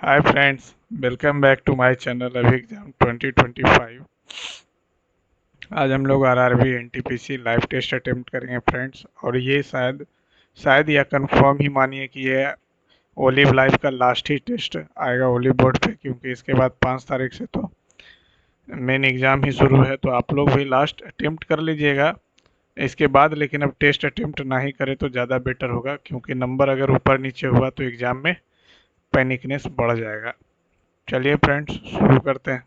Hi friends, welcome back to my channel अभी exam 2025। आज हम लोग RRB NTPC live test attempt करेंगे फ्रेंड्स। और ये शायद या कंफर्म ही मानिए कि ये ओलिव लाइव का लास्ट ही टेस्ट आएगा ओलिव बोर्ड पे, क्योंकि इसके बाद 5 तारीख से तो मेन एग्ज़ाम ही शुरू है। तो आप लोग भी लास्ट अटेम्प्ट कर लीजिएगा इसके बाद, लेकिन अब टेस्ट अटेम्प्ट ना ही करें तो ज़्यादा बेटर होगा, क्योंकि नंबर अगर ऊपर नीचे हुआ तो एग्ज़ाम में पैनिकनेस बढ़ जाएगा। चलिए फ्रेंड्स, शुरू करते हैं।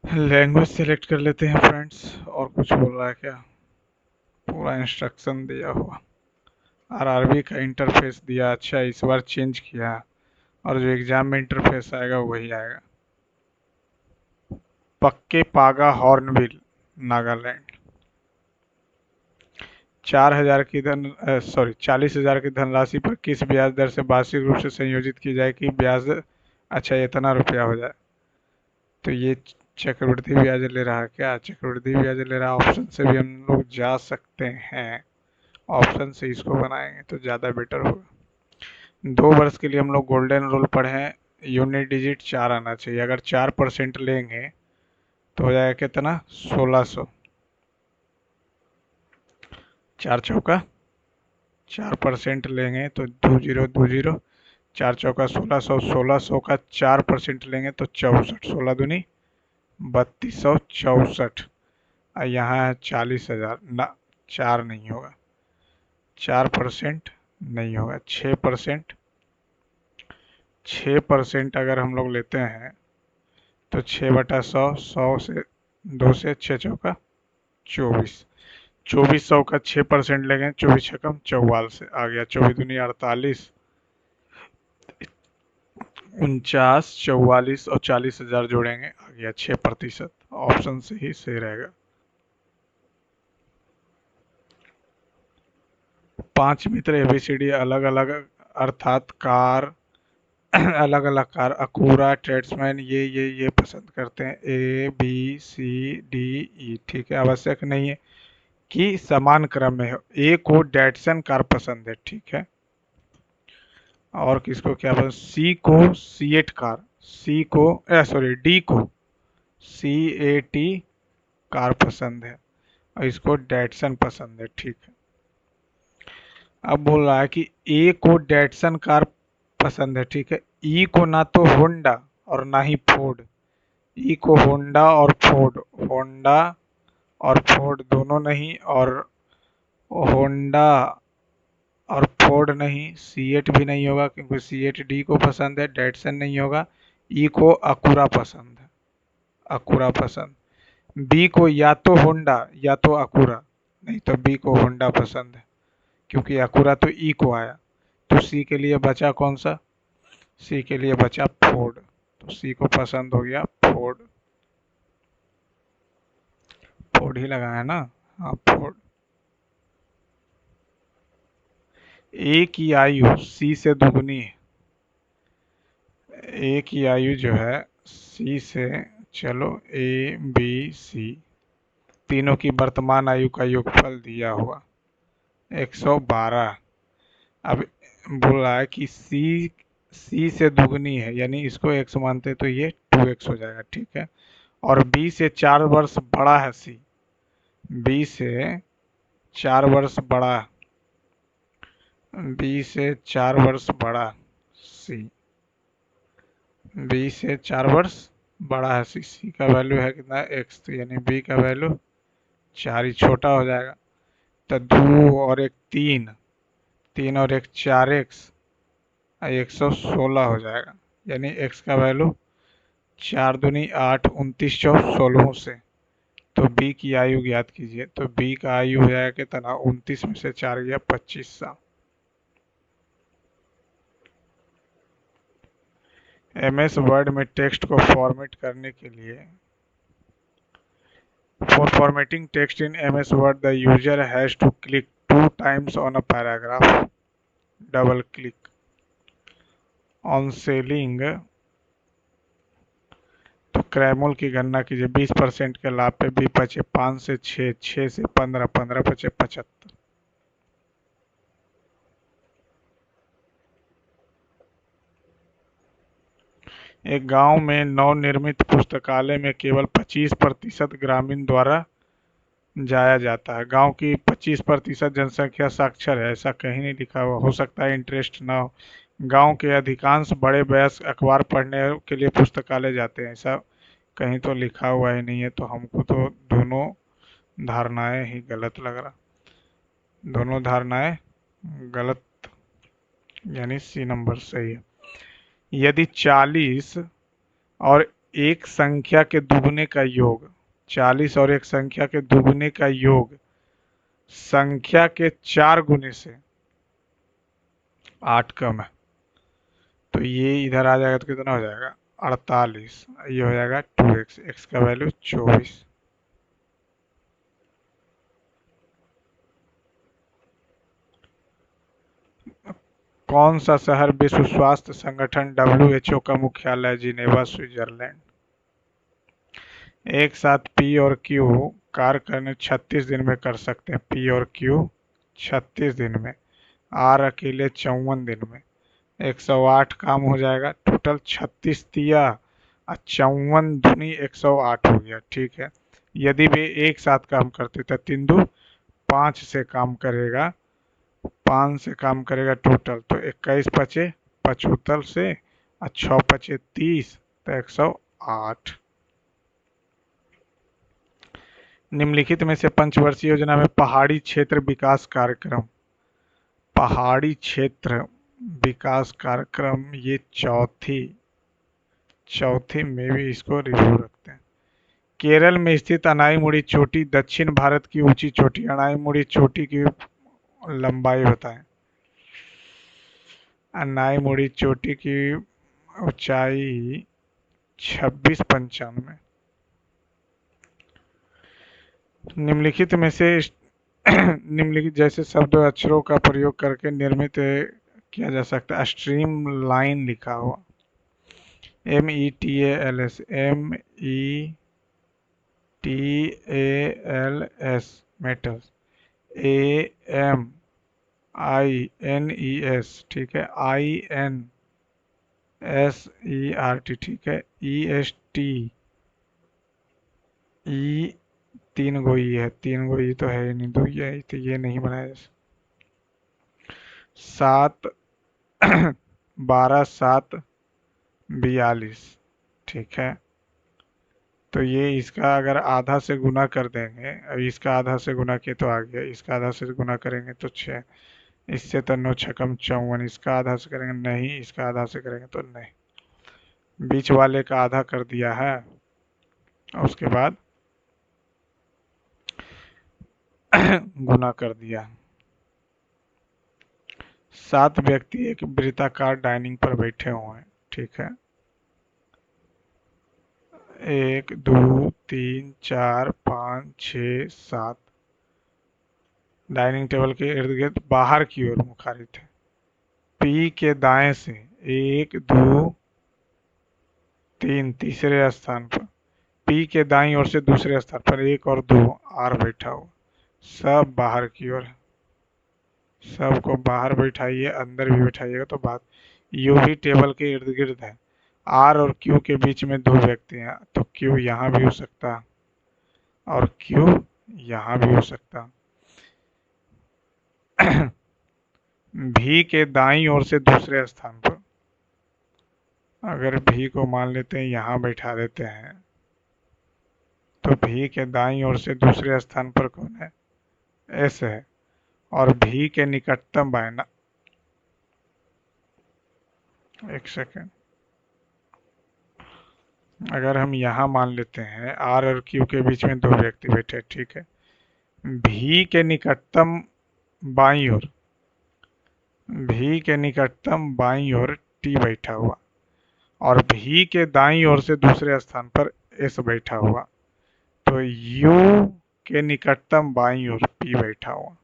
लैंग्वेज सेलेक्ट कर लेते हैं फ्रेंड्स। और कुछ बोल रहा है क्या? पूरा इंस्ट्रक्शन दिया हुआ। आरआरबी का इंटरफेस दिया, अच्छा इस बार चेंज किया। और जो एग्जाम में इंटरफेस आएगा वही आएगा। पक्के पागा हॉर्नबिल, नागालैंड। 4,000 की 40,000 की धनराशि पर किस ब्याज दर से वार्षिक रूप से संयोजित की जाए कि ब्याज अच्छा इतना रुपया हो जाए? तो ये चक्रवृद्धि ब्याज ले रहा है क्या? चक्रवृद्धि ब्याज ले रहा है। ऑप्शन से भी हम लोग जा सकते हैं, ऑप्शन से इसको बनाएंगे तो ज़्यादा बेटर होगा। 2 वर्ष के लिए हम लोग गोल्डन रूल पढ़े हैं, यूनिट डिजिट 4 आना चाहिए। अगर 4% लेंगे तो हो जाएगा कितना? 1600। 4 चौका 4% लेंगे तो 2020। 4 चौका 1600, 1600 का 4% लेंगे तो 64। 16 दूनी 3264। और यहाँ है 40,000 ना। 4 नहीं होगा, 4% नहीं होगा। 6%, 6% अगर हम लोग लेते हैं तो 6/100, 100 से 2 से 6 चौका 24। 2400 का 6% लेंगे, 24 छकम 44 आ गया। 24 दूनी 48, 49, 44 और 40,000 जोड़ेंगे आ गया 6%। ऑप्शन से ही सही रहेगा। 5 मित्र एबीसीडी अलग अलग अर्थात कार अलग अलग कार अकूरा ट्रेड्समैन ये पसंद करते हैं। A B C D E, ठीक है। आवश्यक नहीं है कि समान क्रम में हो। ए को डैटसन कार पसंद है, ठीक है। और किसको क्या पसंद? सी को सीएट कार, सी को डी को सी ए टी कार पसंद है, और इसको डैटसन पसंद है, ठीक है। अब बोल रहा है कि ए को डैटसन कार पसंद है, ठीक है। ई को ना तो होंडा और ना ही फोर्ड। ई को होंडा और फोर्ड, होंडा और फोर्ड दोनों नहीं, और होंडा और फोर्ड नहीं। सीएट भी नहीं होगा, क्योंकि सीएट डी को पसंद है। डैटसन नहीं होगा। ई को अकुरा पसंद है, अकुरा पसंद। बी को या तो होंडा या तो अकुरा, नहीं तो बी को होंडा पसंद है, क्योंकि अकुरा तो ई को आया। तो सी के लिए बचा कौन सा? सी के लिए बचा फोर्ड। तो सी को पसंद हो गया फोर्ड। फोर्ड ही लगाया ना? हाँ, फोर्ड। ए की आयु सी से दुगनी है। ए की आयु जो है सी से, चलो ए बी सी तीनों की वर्तमान आयु का योगफल दिया हुआ 112। अब बोल रहा है कि सी से दुगनी है, यानी इसको x मानते तो ये 2x हो जाएगा, ठीक है। और बी से 4 वर्ष बड़ा है सी, बी से 4 वर्ष बड़ा, बी से 4 वर्ष बड़ा सी, बी से 4 वर्ष बड़ा है सी। सी का वैल्यू है कितना? x, तो यानी बी का वैल्यू 4 ही छोटा हो जाएगा। तो 2 और 1 3, 3 और 1 4x, 116 हो जाएगा। यानी x का वैल्यू 4 दूनी 8, 29 चौक 16 से। तो बी की आयु ज्ञात कीजिए। तो बी का आयु हो जाएगा कितना? 29 में से 4 गया 25 साल। एमएस वर्ड में टेक्स्ट को फॉर्मेट करने के लिए, for formatting text in MS Word, the user has to click 2 times on a paragraph. Double click. On selling तो क्रैमोल की गणना कीजिए। 20% के लाभ पे बी बचे 5 से 6, 6 से 15, 15 बचे 75। एक गांव में नवनिर्मित पुस्तकालय में केवल 25% ग्रामीण द्वारा जाया जाता है। गांव की 25% जनसंख्या साक्षर है, ऐसा कहीं नहीं लिखा हुआ। हो सकता है इंटरेस्ट ना हो। गांव के अधिकांश बड़े वयस्क अखबार पढ़ने के लिए पुस्तकालय जाते हैं, ऐसा कहीं तो लिखा हुआ ही नहीं है। तो हमको तो दोनों धारणाएं ही गलत लग रहा। दोनों धारणाएं गलत, यानी सी नंबर सही है। यदि 40 और एक संख्या के दुगने का योग, 40 और एक संख्या के दुगने का योग संख्या के 4 गुने से 8 कम है, तो ये इधर आ जाएगा तो कितना हो जाएगा 48। ये हो जाएगा 2x, x का वैल्यू 24। कौन सा शहर विश्व स्वास्थ्य संगठन WHO का मुख्यालय जिनेवा स्विट्जरलैंड। एक साथ पी और क्यू कार्य करने 36 दिन में कर सकते हैं। पी और क्यू 36 दिन में, आर अकेले 54 दिन में। 108 काम हो जाएगा। टोटल 36 दिया और 54 दूनी 108 हो गया। ठीक है, यदि वे एक साथ काम करते तो 3 दू 5 से काम करेगा, 5 से काम करेगा टोटल, तो 21 बचे 75 से और 6 बचे 30, तो 108। निम्नलिखित में से पंचवर्षीय योजना में पहाड़ी क्षेत्र विकास कार्यक्रम, पहाड़ी क्षेत्र विकास कार्यक्रम, ये चौथी में भी इसको रिव्यू रखते हैं। केरल में स्थित अनाईमुड़ी चोटी दक्षिण भारत की ऊंची चोटी। अनाईमुड़ी चोटी की लंबाई बताएं। अनाईमुड़ी चोटी की ऊंचाई 2695। निम्नलिखित में से निम्नलिखित जैसे शब्द और अक्षरों का प्रयोग करके निर्मित किया जा सकता है। स्ट्रीम लाइन लिखा हुआ, METALS, METALS, मेटल्स, AMINES, ठीक है, INSERT, ठीक है, EST, ई, तीन गो ई है, तीन गो ई तो है ही नहीं, दो ई है तो ये नहीं बनाया। 7 12 7 42, ठीक है। तो ये इसका अगर आधा से गुना कर देंगे, अब इसका आधा से गुना किए तो आ गया, इसका आधा से गुना करेंगे तो 6, इससे तो 9 छकम 54, इसका आधा से करेंगे नहीं, इसका आधा से करेंगे तो नहीं, बीच वाले का आधा कर दिया है। और उसके बाद गुना कर दिया। 7 व्यक्ति एक वृत्ताकार डाइनिंग पर बैठे हुए हैं, ठीक है। 1 2 3 4 5 6 7 डाइनिंग टेबल के इर्द गिर्द बाहर की ओर मुखारित है। पी के दाएं से 1 2 3 तीसरे स्थान पर, पी के दाईं ओर से दूसरे स्थान पर 1 और 2 आर बैठा हुआ। सब बाहर की ओर है, सबको बाहर बैठाइए, अंदर भी बैठाइएगा तो बात। यू भी टेबल के इर्द गिर्द है। आर और क्यू के बीच में 2 व्यक्ति हैं, तो क्यू यहाँ भी हो सकता और क्यू यहाँ भी हो सकता। भी के दाईं ओर से दूसरे स्थान पर, अगर भी को मान लेते हैं यहाँ बैठा देते हैं, तो भी के दाईं ओर से दूसरे स्थान पर कौन है, एस है। और भी के निकटतम बायना, एक सेकेंड, अगर हम यहाँ मान लेते हैं आर और क्यू के बीच में 2 व्यक्ति बैठे, ठीक है। भी के निकटतम बाईं ओर, भी के निकटतम बाईं ओर टी बैठा हुआ, और भी के दाईं ओर से दूसरे स्थान पर एस बैठा हुआ, तो यू के निकटतम बाईं ओर पी बैठा हुआ।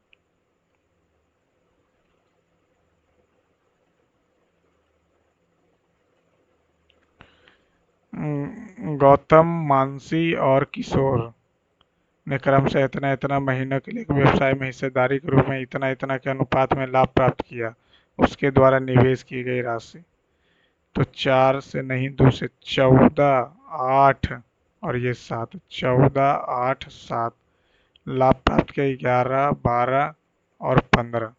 गौतम, मानसी और किशोर ने क्रम से इतना इतना महीनों के लिए एक व्यवसाय में हिस्सेदारी के रूप में इतना इतना के अनुपात में लाभ प्राप्त किया। उसके द्वारा निवेश की गई राशि, तो 4 से नहीं 2 से 14, 8 और ये 7, 14, 8, 7 लाभ प्राप्त किया 11, 12 और 15,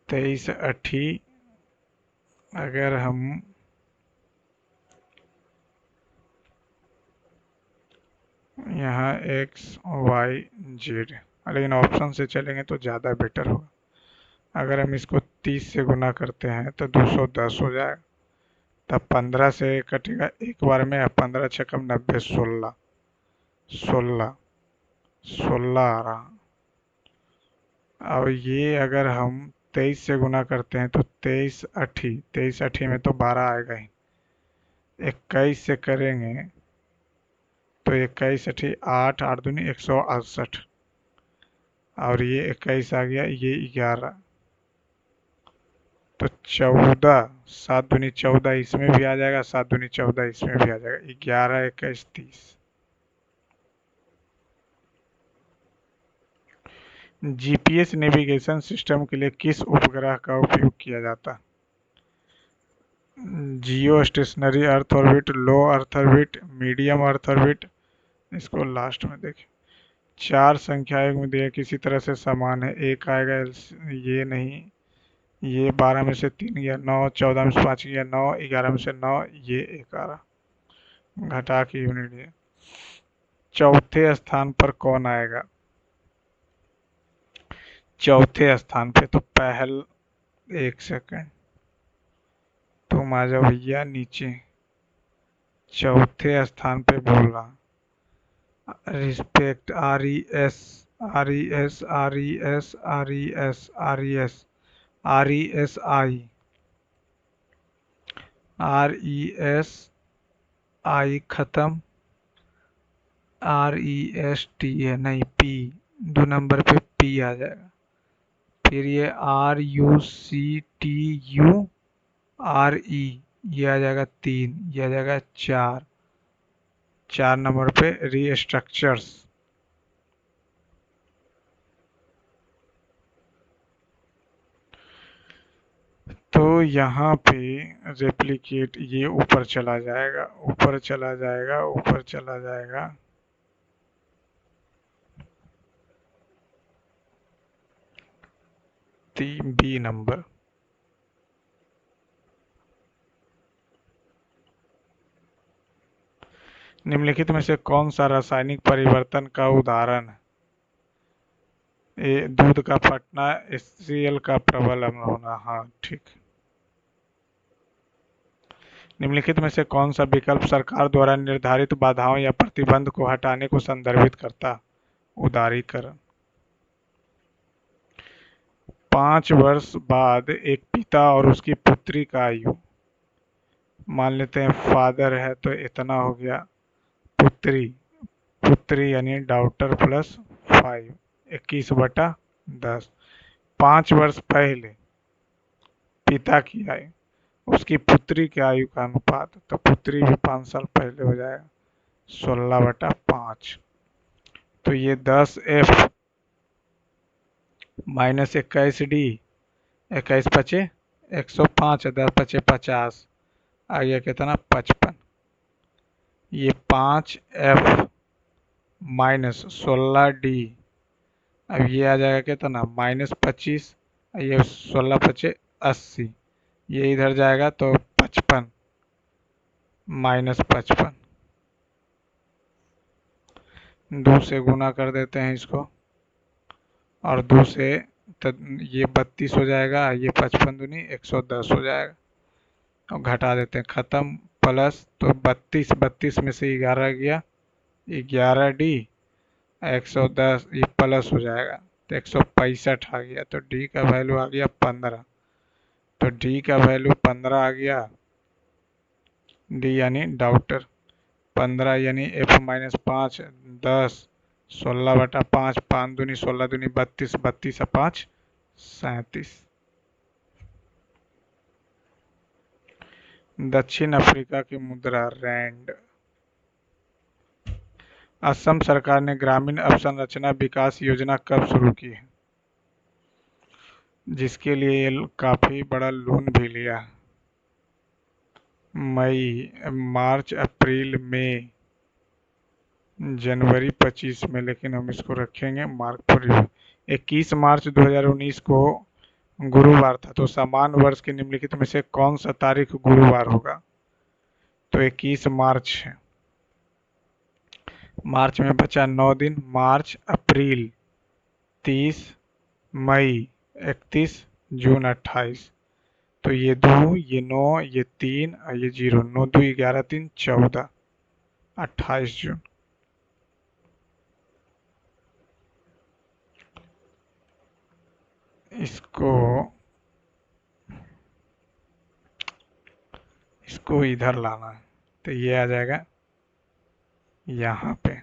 23 अठी। अगर हम यहाँ x y z, लेकिन ऑप्शन से चलेंगे तो ज़्यादा बेटर होगा। अगर हम इसको 30 से गुना करते हैं तो 210 हो जाएगा। तब 15 से कटेगा एक बार में, 15 छकम 90, 16, 16, 16 आ रहा। अब ये अगर हम 23 से गुना करते हैं तो 23 अठी, 23 अठी में तो 12 आएगा ही। 21 से करेंगे तो 21 अठी 8, 8 दूनी 168 और ये 21 आ गया, ये 11, तो 14, 7 दूनी 14 इसमें भी आ जाएगा, 7 दूनी 14 इसमें भी आ जाएगा, 11, 21, 30। जीपीएस नेविगेशन सिस्टम के लिए किस उपग्रह का उपयोग किया जाता? Geostationary earth orbit, low earth orbit, medium earth orbit. इसको लास्ट में देखें। 4 संख्याएं में दिए किसी तरह से समान है, एक आएगा, ये नहीं, ये 12 में से 3 गया 9, 14 में से 5 गया 9, 11 में से 9, ये 1 आ रहा, घटा के यूनिट दिए। चौथे स्थान पर कौन आएगा? चौथे स्थान पे तो पहल, एक सेकंड, तुम आ जाओ भैया नीचे। चौथे स्थान पे बोल रहा, respect, RES, RES, RES, RES, RES, RESI, RESI खत्म, REST है नहीं, P 2 नंबर पे P आ जाएगा। फिर ये RUCTURE, ये आ जाएगा 3, ये आ जाएगा 4, 4 नंबर पे रीस्ट्रक्चर्स। तो यहाँ पे रेप्लिकेट ये ऊपर चला जाएगा, ऊपर चला जाएगा, ऊपर चला जाएगा। B number. निम्नलिखित में से कौन सा रासायनिक परिवर्तन का उदाहरण है? दूध का फटना, HCl का प्रबल अम्ल होना। हाँ ठीक। निम्नलिखित में से कौन सा विकल्प सरकार द्वारा निर्धारित बाधाओं या प्रतिबंध को हटाने को संदर्भित करता? उदारीकरण। 5 वर्ष बाद एक पिता और उसकी पुत्री का आयु, मान लेते हैं फादर है तो इतना हो गया, पुत्री, पुत्री यानी डॉटर प्लस 5, 21/10। 5 वर्ष पहले पिता की आयु, उसकी पुत्री की आयु का अनुपात, तो पुत्री भी 5 साल पहले हो जाएगा, 16/5। तो ये 10F माइनस 21D, 21 पचे 105, 10 पचे 50, आ गया कितना 55। ये 5F माइनस 16D, अब ये आ जाएगा कितना -25, ये 16 पचे 80, ये इधर जाएगा तो 55 -55, 2 से गुना कर देते हैं इसको और 2 से ये 32 हो जाएगा, ये 55 दूनी 110 हो जाएगा और घटा देते हैं, ख़त्म। प्लस तो 32, 32 में से 11 गया, 11D, 110 ये प्लस हो जाएगा तो 165 आ गया, तो D का वैल्यू आ गया 15। तो D का वैल्यू 15 आ गया, D यानी डॉटर। 15 यानी F माइनस 5, 10, 16/5, 5 दूनी 16 दूनी 32, 32 और 5 37। दक्षिण अफ्रीका की मुद्रा रैंड। असम सरकार ने ग्रामीण अवसंरचना विकास योजना कब शुरू की है, जिसके लिए ये काफी बड़ा लोन भी लिया? मई, मार्च, अप्रैल, मई, जनवरी 25 में, लेकिन हम इसको रखेंगे मार्क फॉर रिव्यू। 21 मार्च 2019 को गुरुवार था, तो समान वर्ष के निम्नलिखित में से कौन सा तारीख गुरुवार होगा? तो 21 मार्च है। मार्च में बचा 9 दिन, मार्च, अप्रैल 30, मई 31, जून 28। तो ये 2, ये 9, ये 3 और ये 0, 9 2 11 3 14, 28 जून। इसको इसको इधर लाना है, तो ये आ जाएगा यहाँ पे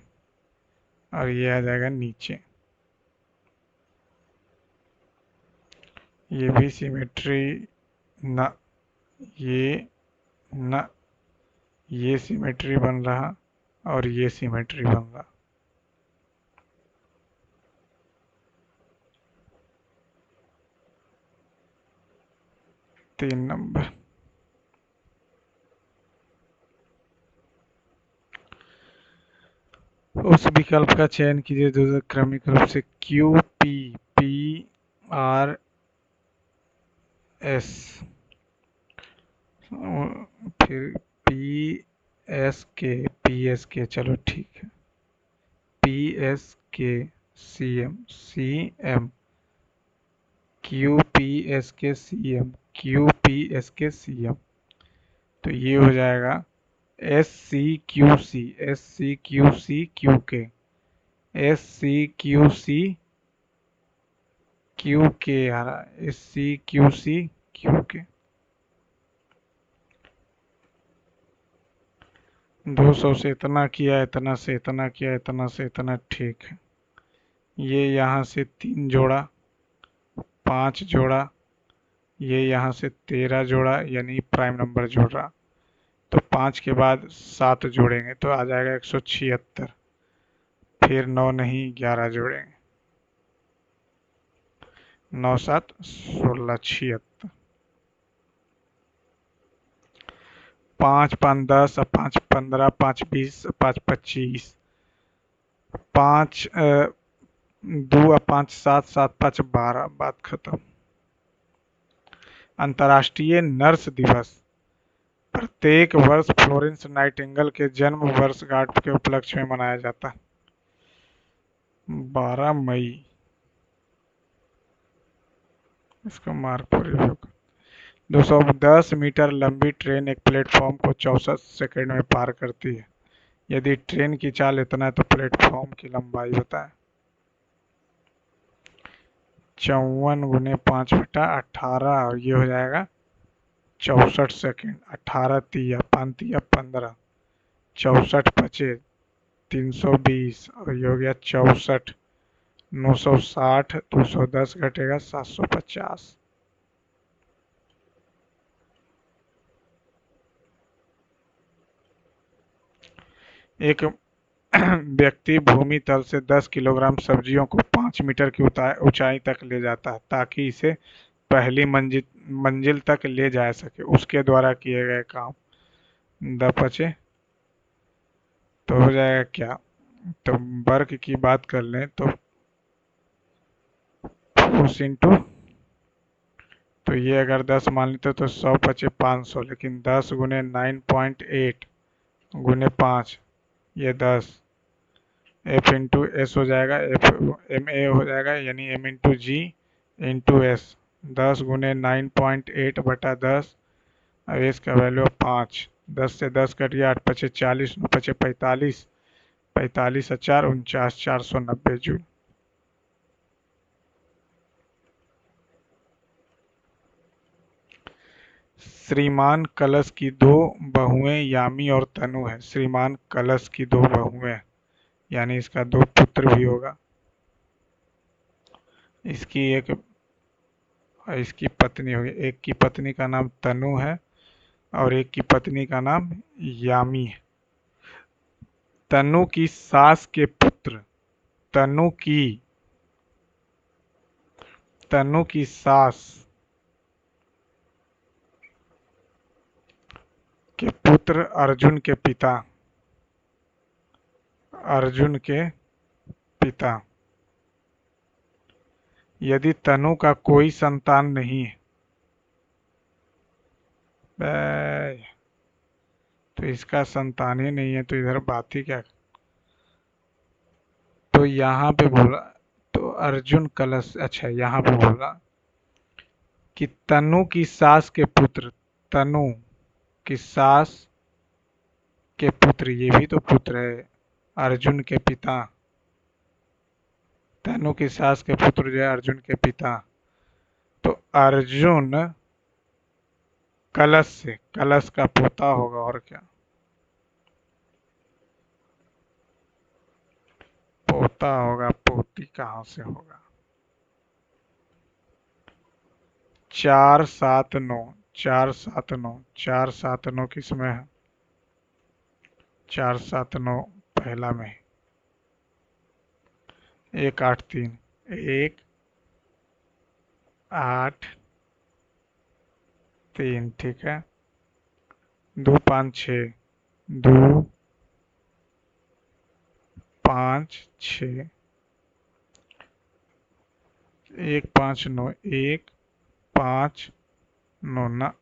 और ये आ जाएगा नीचे। ये भी सिमेट्री न, ये न, ये सिमेट्री बन रहा और ये सिमेट्री बन रहा। 3 नंबर। उस विकल्प का चयन कीजिए जो क्रमिक रूप से Q P P R S, फिर पी एस के, चलो ठीक है, P S K C M, C M, Q P S K C M, Q P S K C M. तो ये हो जाएगा S C Q C, S C Q C Q K, S C Q C Q K आ रहा है, S C Q C Q K. 200 से इतना किया, इतना से इतना किया, इतना से इतना, ठीक है। ये यहाँ से 3 जोड़ा, 5 जोड़ा, ये यहाँ से 13 जोड़ा, यानी प्राइम नंबर जोड़ रहा। तो 5 के बाद 7 जोड़ेंगे तो आ जाएगा 176। फिर 9 नहीं, 11 जोड़ेंगे, 9 7 16, 76। 5 5 10, 5 15, 5 20, 5 25, 5 2 5 7, 7 5 12, बात खत्म। अंतर्राष्ट्रीय नर्स दिवस प्रत्येक वर्ष फ्लोरेंस नाइटिंगेल के जन्म वर्षगांठ के उपलक्ष्य में मनाया जाता है। 12 मई। इसका मार्क पर रिव्यू। 210 मीटर लंबी ट्रेन एक प्लेटफॉर्म को 64 सेकंड में पार करती है। यदि ट्रेन की चाल इतना है तो प्लेटफॉर्म की लंबाई बताएं। 54 गुने 5/18 और ये हो जाएगा 64 सेकंड। 18 तिया 5 तिया 15, 64 पचे 320 और ये हो गया 64। 960, 210 घटेगा 750। एक व्यक्ति भूमि तल से 10 किलोग्राम सब्जियों को 5 मीटर की ऊंचाई तक ले जाता है ताकि इसे पहली मंजिल तक ले जा सके। उसके द्वारा किए गए काम 10 तो हो जाएगा क्या? तो वर्क की बात कर लें तो फोर्स इंटू, तो ये अगर 10 मान लेते तो 100 पचे 500, लेकिन 10 गुने 9.8 गुने 5, ये 10, एफ इंटू एस हो जाएगा, एफ एम ए हो जाएगा, यानी एम इंटू जी इंटू एस। 10 गुने 9.8 बटा 10, अब इसका वैल्यू 5। 10 से 10 कट गया, 8 पचे 40, 9 पचे 45, 45 4 49, 490 जूल। श्रीमान कलश की 2 बहुएं यामी और तनु हैं। श्रीमान कलश की 2 बहुएं, यानी इसका 2 पुत्र भी होगा। इसकी पत्नी होगी। एक की पत्नी का नाम तनु है और एक की पत्नी का नाम यामी है। तनु की सास के पुत्र, तनु की तनु की सास के पुत्र अर्जुन के पिता, अर्जुन के पिता। यदि तनु का कोई संतान नहीं है, तो इसका संतान ही नहीं है तो इधर बात ही क्या। तो यहाँ पे बोला, तो अर्जुन कलश, अच्छा यहाँ पे बोला कि तनु की सास के पुत्र, तनु की सास के पुत्र, ये भी तो पुत्र है, अर्जुन के पिता, तनु की सास के पुत्र जो है अर्जुन के पिता। तो अर्जुन कलश से, कलश का पोता होगा और क्या, पोता होगा, पोती कहाँ से होगा। 4 7 9, 4 7 9, 4 7 9 किस में है, 4 7 9 पहला में, 1 8 3, 1 8 3, ठीक है। 2 5 6, 2 5 6, 1 5 9, 1 5 9 ना,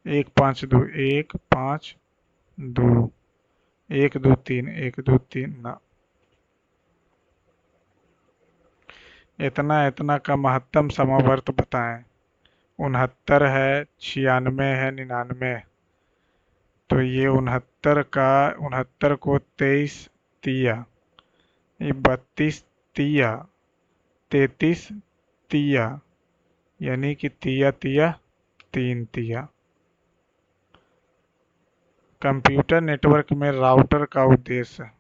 1 5 2, 1 5 2, 1 2 3, 1 2 3 ना। इतना इतना का महत्तम समवर्त बताएं। 69 है, 96 है, 99 है। तो ये 69 को 23 तिया, ये 32 तिया, 33 तिया, यानी कि तिया तिया 3 तिया। कंप्यूटर नेटवर्क में राउटर का उद्देश्य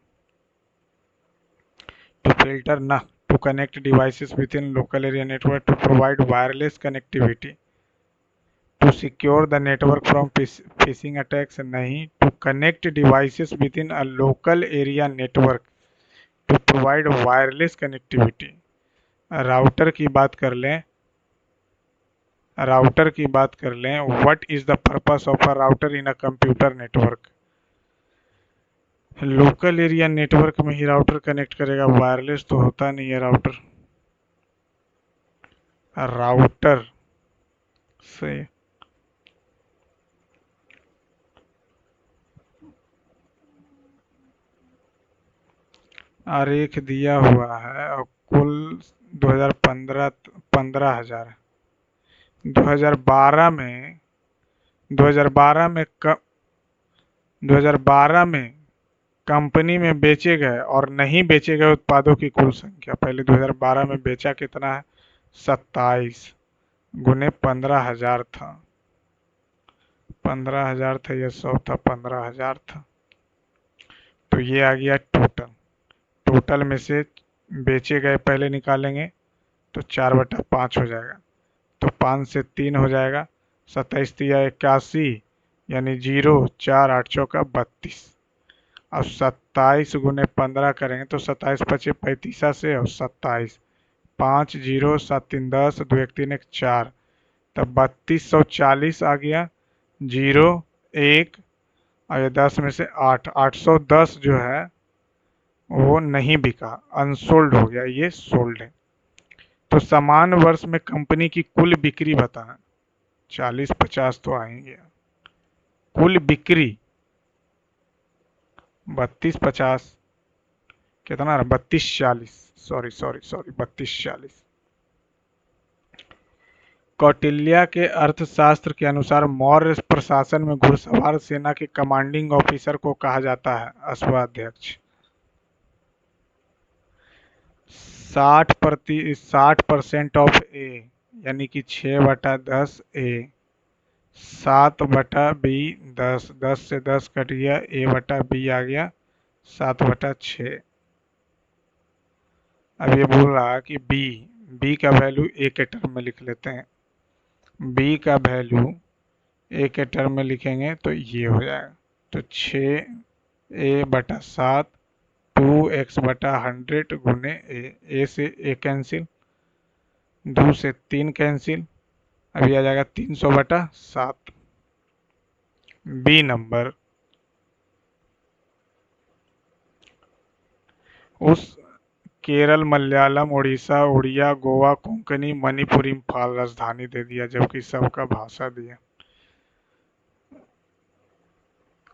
टू फिल्टर न to connect devices within local area network to provide wireless connectivity to secure the network from phishing attacks, नहीं, to connect devices within a local area network to provide wireless connectivity। Router की बात कर लें, router की बात कर लें, what is the purpose of a router in a computer network. Local area network में ही राउटर कनेक्ट करेगा, वायरलेस तो होता नहीं है राउटर। राउटर से आरेख दिया हुआ है और कुल 2015 15,000 है। 2012 में 2012 में 2012 में कंपनी में बेचे गए और नहीं बेचे गए उत्पादों की कुल संख्या, पहले 2012 में बेचा कितना है, 27 गुने 15,000 था, 15,000 था, ये 100 था, 15,000 था। तो ये आ गया टोटल, टोटल में से बेचे गए पहले निकालेंगे तो 4/5 हो जाएगा, तो 5 से 3 हो जाएगा, 27 तिया 81, यानी 0 4 8 चौका 32। अब 27 गुने 15 करेंगे तो 27 पचे 35 से और 27, 5 0 7 3 10, 2 1 3 1 4, तब 3240 आ गया, 0 1 और ये 10 में से 8, 810 जो है वो नहीं बिका, अनसोल्ड हो गया, ये सोल्ड है। तो समान वर्ष में कंपनी की कुल बिक्री बताएं, 40-50 तो आएंगे, कुल बिक्री 32-50 कितना रहा, 32-40, सॉरी सॉरी सॉरी 32-40। कौटिल्य के अर्थशास्त्र के अनुसार मौर्य प्रशासन में घुड़सवार सेना के कमांडिंग ऑफिसर को कहा जाता है अश्वाध्यक्ष। 60% ऑफ ए, यानी कि 6/10 ए, 7/b 10, 10 से 10 कट गया, a/b आ गया 7/6। अब ये बोल रहा कि बी का वैल्यू ए के टर्म में लिख लेते हैं, बी का वैल्यू ए के टर्म में लिखेंगे तो ये हो जाएगा। तो 6a/7 2x/100 गुने ए से ए कैंसिल, 2 से 3 कैंसिल, अभी आ जाएगा 300/7। बी नंबर, उस केरल, मलयालम, उड़ीसा, उड़िया, गोवा, कोंकणी, मणिपुर, इम्फाल राजधानी दे दिया जबकि सबका भाषा दिया।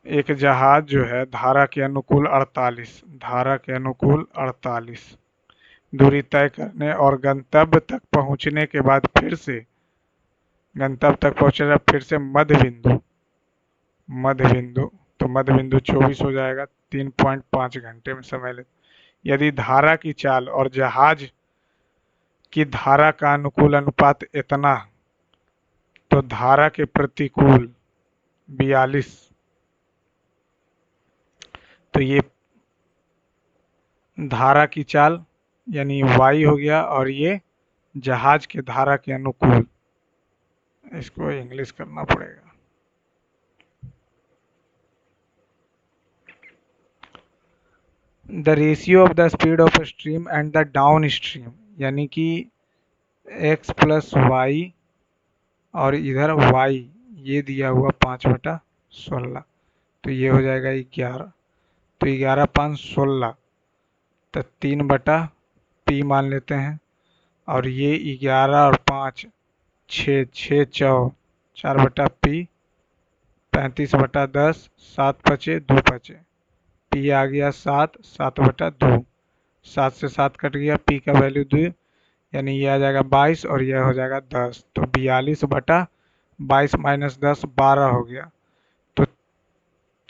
एक जहाज जो है धारा के अनुकूल 48 दूरी तय करने और गंतव्य तक पहुंचने के बाद फिर से मध्य बिंदु, तो मध्य बिंदु 24 हो जाएगा। 3.5 घंटे में समय ले। यदि धारा की चाल और जहाज की धारा का अनुकूल अनुपात इतना, तो धारा के प्रतिकूल 42, तो ये धारा की चाल यानी y हो गया, और ये जहाज के धारा के अनुकूल, इसको इंग्लिश करना पड़ेगा। The ratio of the speed of stream and the down stream, यानी कि x प्लस वाई और इधर y ये दिया हुआ 5/16, तो ये हो जाएगा 11, तो 11 5 16, तो 3/p मान लेते हैं, और ये 11 और 5 6 6 4/p 35/10, 7 बचे 2 बचे, p आ गया 7, 7/2, 7 से 7 कट गया, p का वैल्यू 2, यानी ये आ जाएगा 22 और यह हो जाएगा 10, तो 42/22 माइनस 10 12 हो गया, तो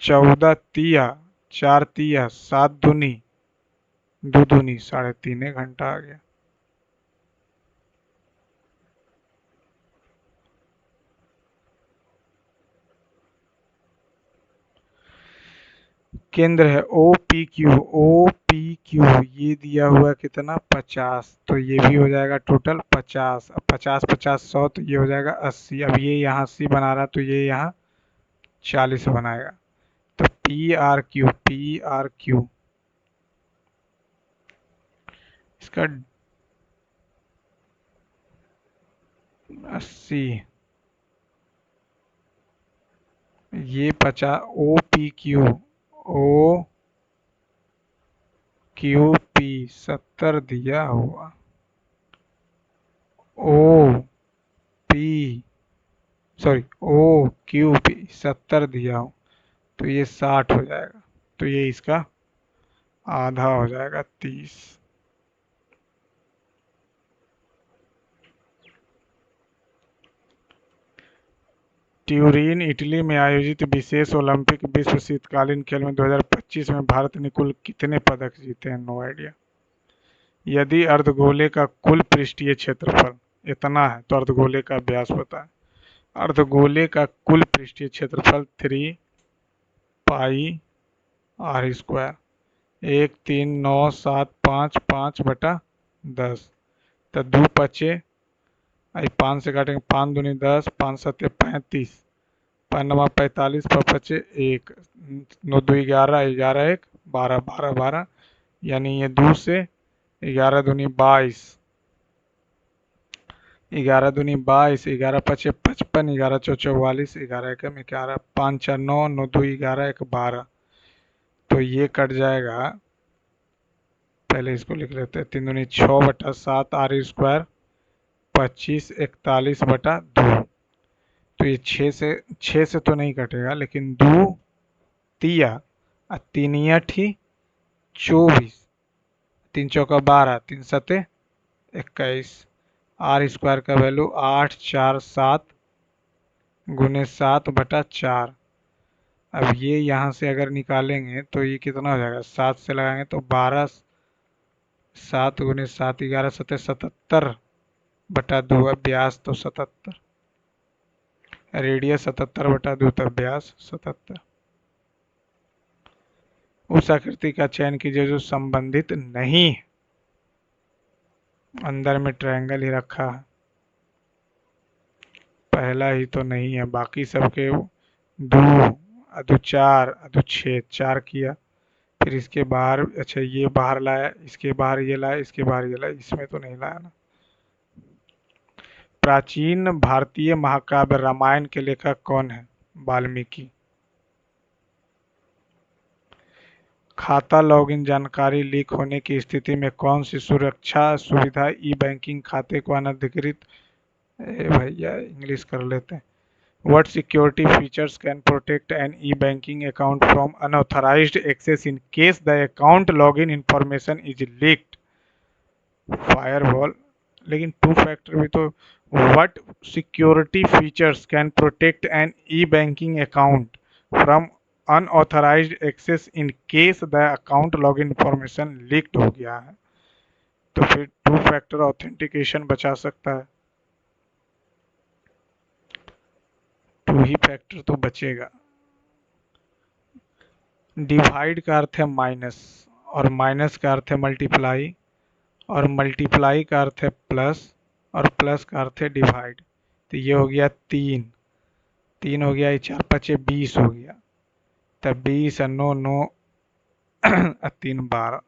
14 तिया 4 तिया 7 दूनी 2 दूनी 3.5 घंटा आ गया। केंद्र है ओ पी क्यू ये दिया हुआ कितना 50, तो ये भी हो जाएगा टोटल 50, अब 50 50 100, तो ये हो जाएगा 80, अब ये यहाँ 80 बना रहा तो ये यहाँ 40 बनाएगा, तो पी आर क्यू इसका 80, ये 50, ओ क्यू पी 70 दिया हुआ, ओ क्यू पी 70 दिया हो, तो ये 60 हो जाएगा, तो ये इसका आधा हो जाएगा 30। ट्यूरिन इटली में आयोजित विशेष ओलंपिक विश्व शीतकालीन खेल में 2025 में भारत ने कुल कितने पदक जीते हैं? No idea. यदि अर्धगोले का कुल पृष्ठीय क्षेत्रफल इतना है तो अर्धगोले का व्यास बताएं। अर्धगोले का कुल पृष्ठीय क्षेत्रफल 3 पाई आर स्क्वायर 13975/10, तो 2 बचे, 5 से काटेंगे 5 दूनी 10, 5 7 35, 5 9 45, 5 बचे 1, 9 2 11, 11 1 12, 12 12, यानी ये 2 से 11 दूनी 22, 11 दूनी 22, 11 पचे 55, 11 चौ 44, 11 एकम 11, 5 4 9, 9 2 11 1 12, तो ये कट जाएगा, पहले इसको लिख लेते हैं, 3 दूनी 6/7 आर स्क्वायर 25 41/2, तो ये 6 से तो नहीं कटेगा, लेकिन 2 तिया और 3 अठी 24, 3 चौका 12, 3 सते 21, आर स्क्वायर का वैल्यू 847 गुने 7/4। अब ये यहाँ से अगर निकालेंगे तो ये कितना हो जाएगा, 7 से लगाएंगे तो 12, 7 गुने 7 11 सते 77/2, व्यास तो 77, रेडियस 77/2, तब व्यास 77। उस आकृति का चयन कीजिए जो संबंधित नहीं है, अंदर में ट्रायंगल ही रखा है। पहला ही तो नहीं है, बाकी सबके दो, अदो चार, अदो छः, चार किया। फिर इसके बाहर, अच्छा ये बाहर लाया, इसके बाहर ये लाया, इसके बाहर ये लाया, इसमें तो नहीं लाया ना। प्राचीन भारतीय महाकाव्य रामायण के लेखक कौन है? वाल्मीकि। खाता लॉगिन जानकारी लीक होने की स्थिति में कौन सी सुरक्षा सुविधा ई बैंकिंग खाते को अनधिकृत, भैया इंग्लिश कर लेते हैं। What security features can protect an e-banking account from unauthorized access in case the account login information is leaked? Firewall। लेकिन टू फैक्टर भी तो। What security features can protect an e-banking account from unauthorized access in case the account login information leaked हो गया है, तो फिर two factor authentication बचा सकता है। टू ही फैक्टर तो बचेगा। डिवाइड का अर्थ है माइनस, और माइनस का अर्थ है मल्टीप्लाई, और मल्टीप्लाई का अर्थ है प्लस, और प्लस का अर्थ है डिवाइड। तो ये हो गया तीन, तीन हो गया, ये चार पचे 20 हो गया। तब 20 नौ नौ तीन 12।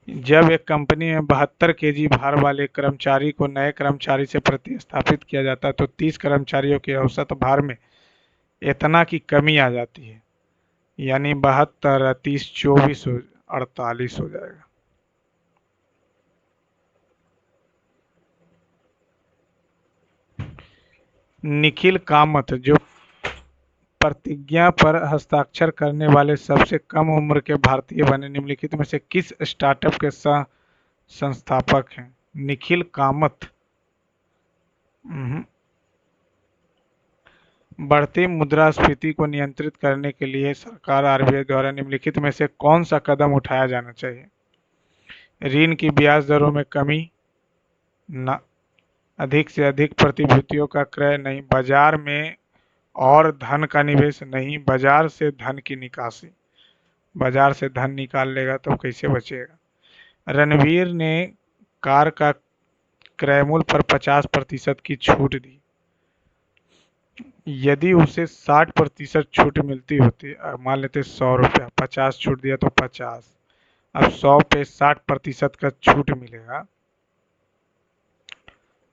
जब एक कंपनी में 72 केजी भार वाले कर्मचारी को नए कर्मचारी से प्रतिस्थापित किया जाता है तो 30 कर्मचारियों के औसत भार में इतना की कमी आ जाती है, यानी 72 30 24 48 हो जाएगा। निखिल कामत जो प्रतिज्ञा पर हस्ताक्षर करने वाले सबसे कम उम्र के भारतीय बने, निम्नलिखित में से किस स्टार्टअप के सह संस्थापक हैं? निखिल कामत। बढ़ती मुद्रास्फीति को नियंत्रित करने के लिए सरकार आरबीआई द्वारा निम्नलिखित में से कौन सा कदम उठाया जाना चाहिए? ऋण की ब्याज दरों में कमी, न अधिक से अधिक प्रतिभूतियों का क्रय नहीं, बाजार में और धन का निवेश नहीं, बाजार से धन की निकासी। बाजार से धन निकाल लेगा तो कैसे बचेगा? रणवीर ने कार का क्रय मूल्य पर 50% की छूट दी। यदि उसे 60% छूट मिलती होती, मान लेते 100 रुपया, 50 छूट दिया तो 50, अब 100 पे 60% का छूट मिलेगा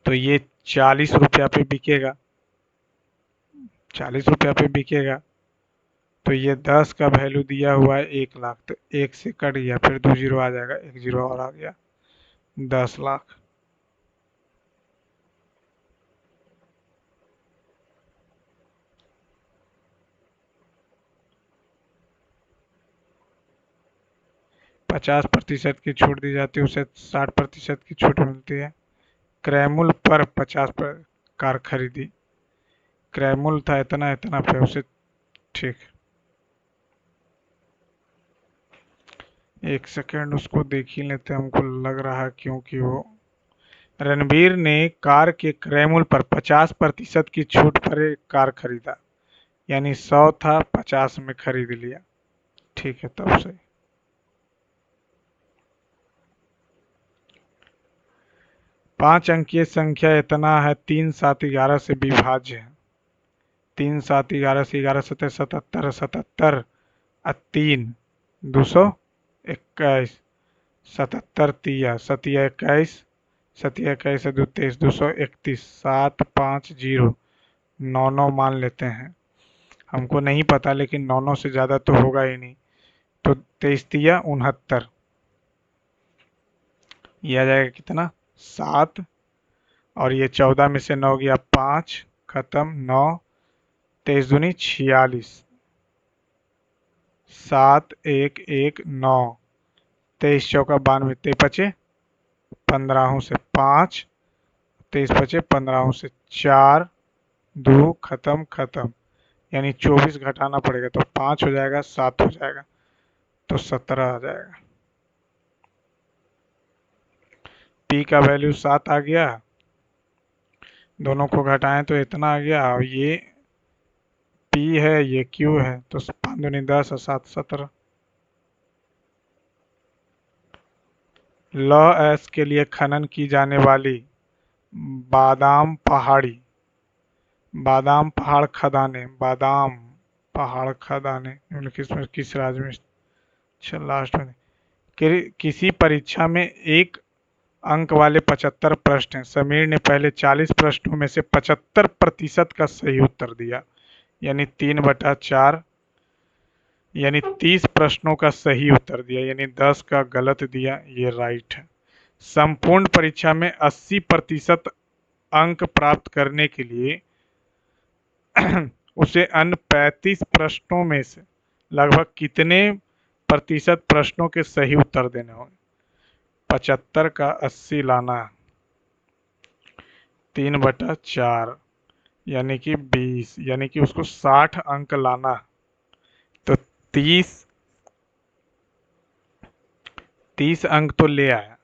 तो ये 40 रुपया पे बिकेगा, 40 रुपया पे बिकेगा। तो ये 10 का वैल्यू दिया हुआ है 1 लाख, तो 1 से कट गया, फिर 2 जीरो आ जाएगा, 1 जीरो और आ गया, 10 लाख। पचास प्रतिशत की छूट दी जाती है, उसे 60% की छूट मिलती है। क्रय मूल्य पर 50 पर कार खरीदी, क्रय मूल्य था इतना इतना पे उसे, ठीक। एक सेकेंड उसको देख ही लेते हैं, हमको लग रहा है क्योंकि वो रणबीर ने कार के क्रय मूल्य पर 50% की छूट पर एक कार खरीदा, यानी 100 था 50 में खरीद लिया, ठीक है तब सही। 5 अंकीय संख्या इतना है 3 7 11 से विभाज्य है। 3 7 11 से 11 सतह 77, 77 3 221, 77 तिया सतिया 21, सतिया 21 दो 23, 231, 7 5 0, 9 9 मान लेते हैं, हमको नहीं पता लेकिन 9 9 से ज़्यादा तो होगा ही नहीं, तो 23 तिया 69, ये आ जाएगा कितना 7, और ये 14 में से 9 गया 5, खत्म 9, 23 दूनी 46, 7 1 1 9, 23 चौका 92, 23 पचे 15 से 5, 23 पचे 15 से 4, 2 खत्म खत्म, यानी 24 घटाना पड़ेगा तो 5 हो जाएगा, 7 हो जाएगा, तो 17 आ जाएगा। पी का वैल्यू 7 आ गया, दोनों को घटाएं तो इतना आ गया, और ये पी है ये क्यू है, तो 5 दूनी 10 और 7 17। लौह अयस्क के लिए खनन की जाने वाली बादाम पहाड़ी बादाम पहाड़ खदानें बादाम पहाड़ खदानें निम्नलिखित में किस राज्य में? अच्छा लास्ट में किसी परीक्षा में एक अंक वाले 75 प्रश्न हैं। समीर ने पहले 40 प्रश्नों में से 75% का सही उत्तर दिया, यानी 3/4, यानी 30 प्रश्नों का सही उत्तर दिया, यानी 10 का गलत दिया, ये राइट है। संपूर्ण परीक्षा में 80% अंक प्राप्त करने के लिए उसे अन्य 35 प्रश्नों में से लगभग कितने प्रतिशत प्रश्नों के सही उत्तर देने होंगे? 75 का 80 लाना, 3/4 यानी कि 20, यानी कि उसको 60 अंक लाना। तो 30 अंक तो ले आया,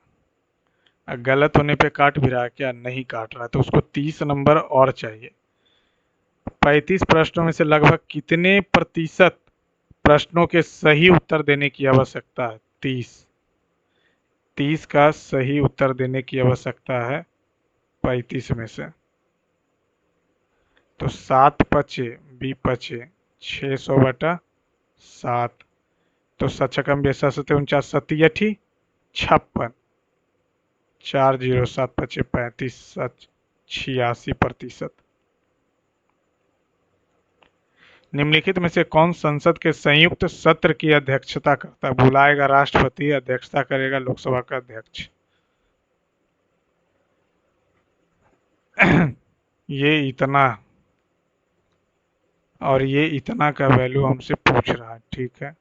गलत होने पे काट भी रहा है क्या? नहीं काट रहा है, तो उसको 30 नंबर और चाहिए। 35 प्रश्नों में से लगभग कितने प्रतिशत प्रश्नों के सही उत्तर देने की आवश्यकता है? 30 का सही उत्तर देने की आवश्यकता है 35 में से। तो 7×5 = 600/7। तो 7×5 = 49, 56, 4 0, 7×5 = 35, 86%। निम्नलिखित में से कौन संसद के संयुक्त सत्र की अध्यक्षता करता है? बुलाएगा राष्ट्रपति, अध्यक्षता करेगा लोकसभा का अध्यक्ष। ये इतना और ये इतना का वैल्यू हमसे पूछ रहा है, ठीक है।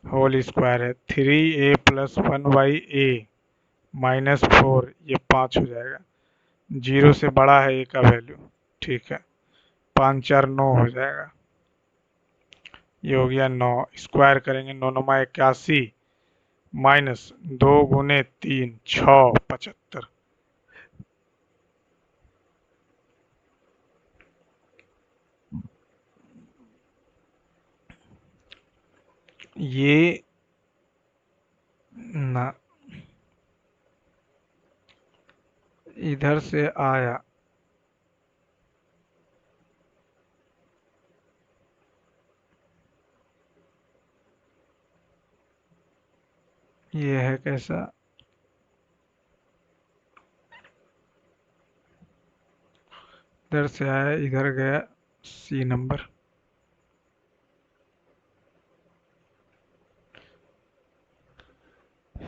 होल स्क्वायर है 3a + 1/a -4, ये 5 हो जाएगा। 0 से बड़ा है a का वैल्यू, ठीक है। 5 4 9 हो जाएगा, ये हो गया 9। स्क्वायर करेंगे 9 9 81 -2 × 3 6 75। ये ना इधर से आया, ये है कैसा? इधर से आया, इधर गया, सी नंबर।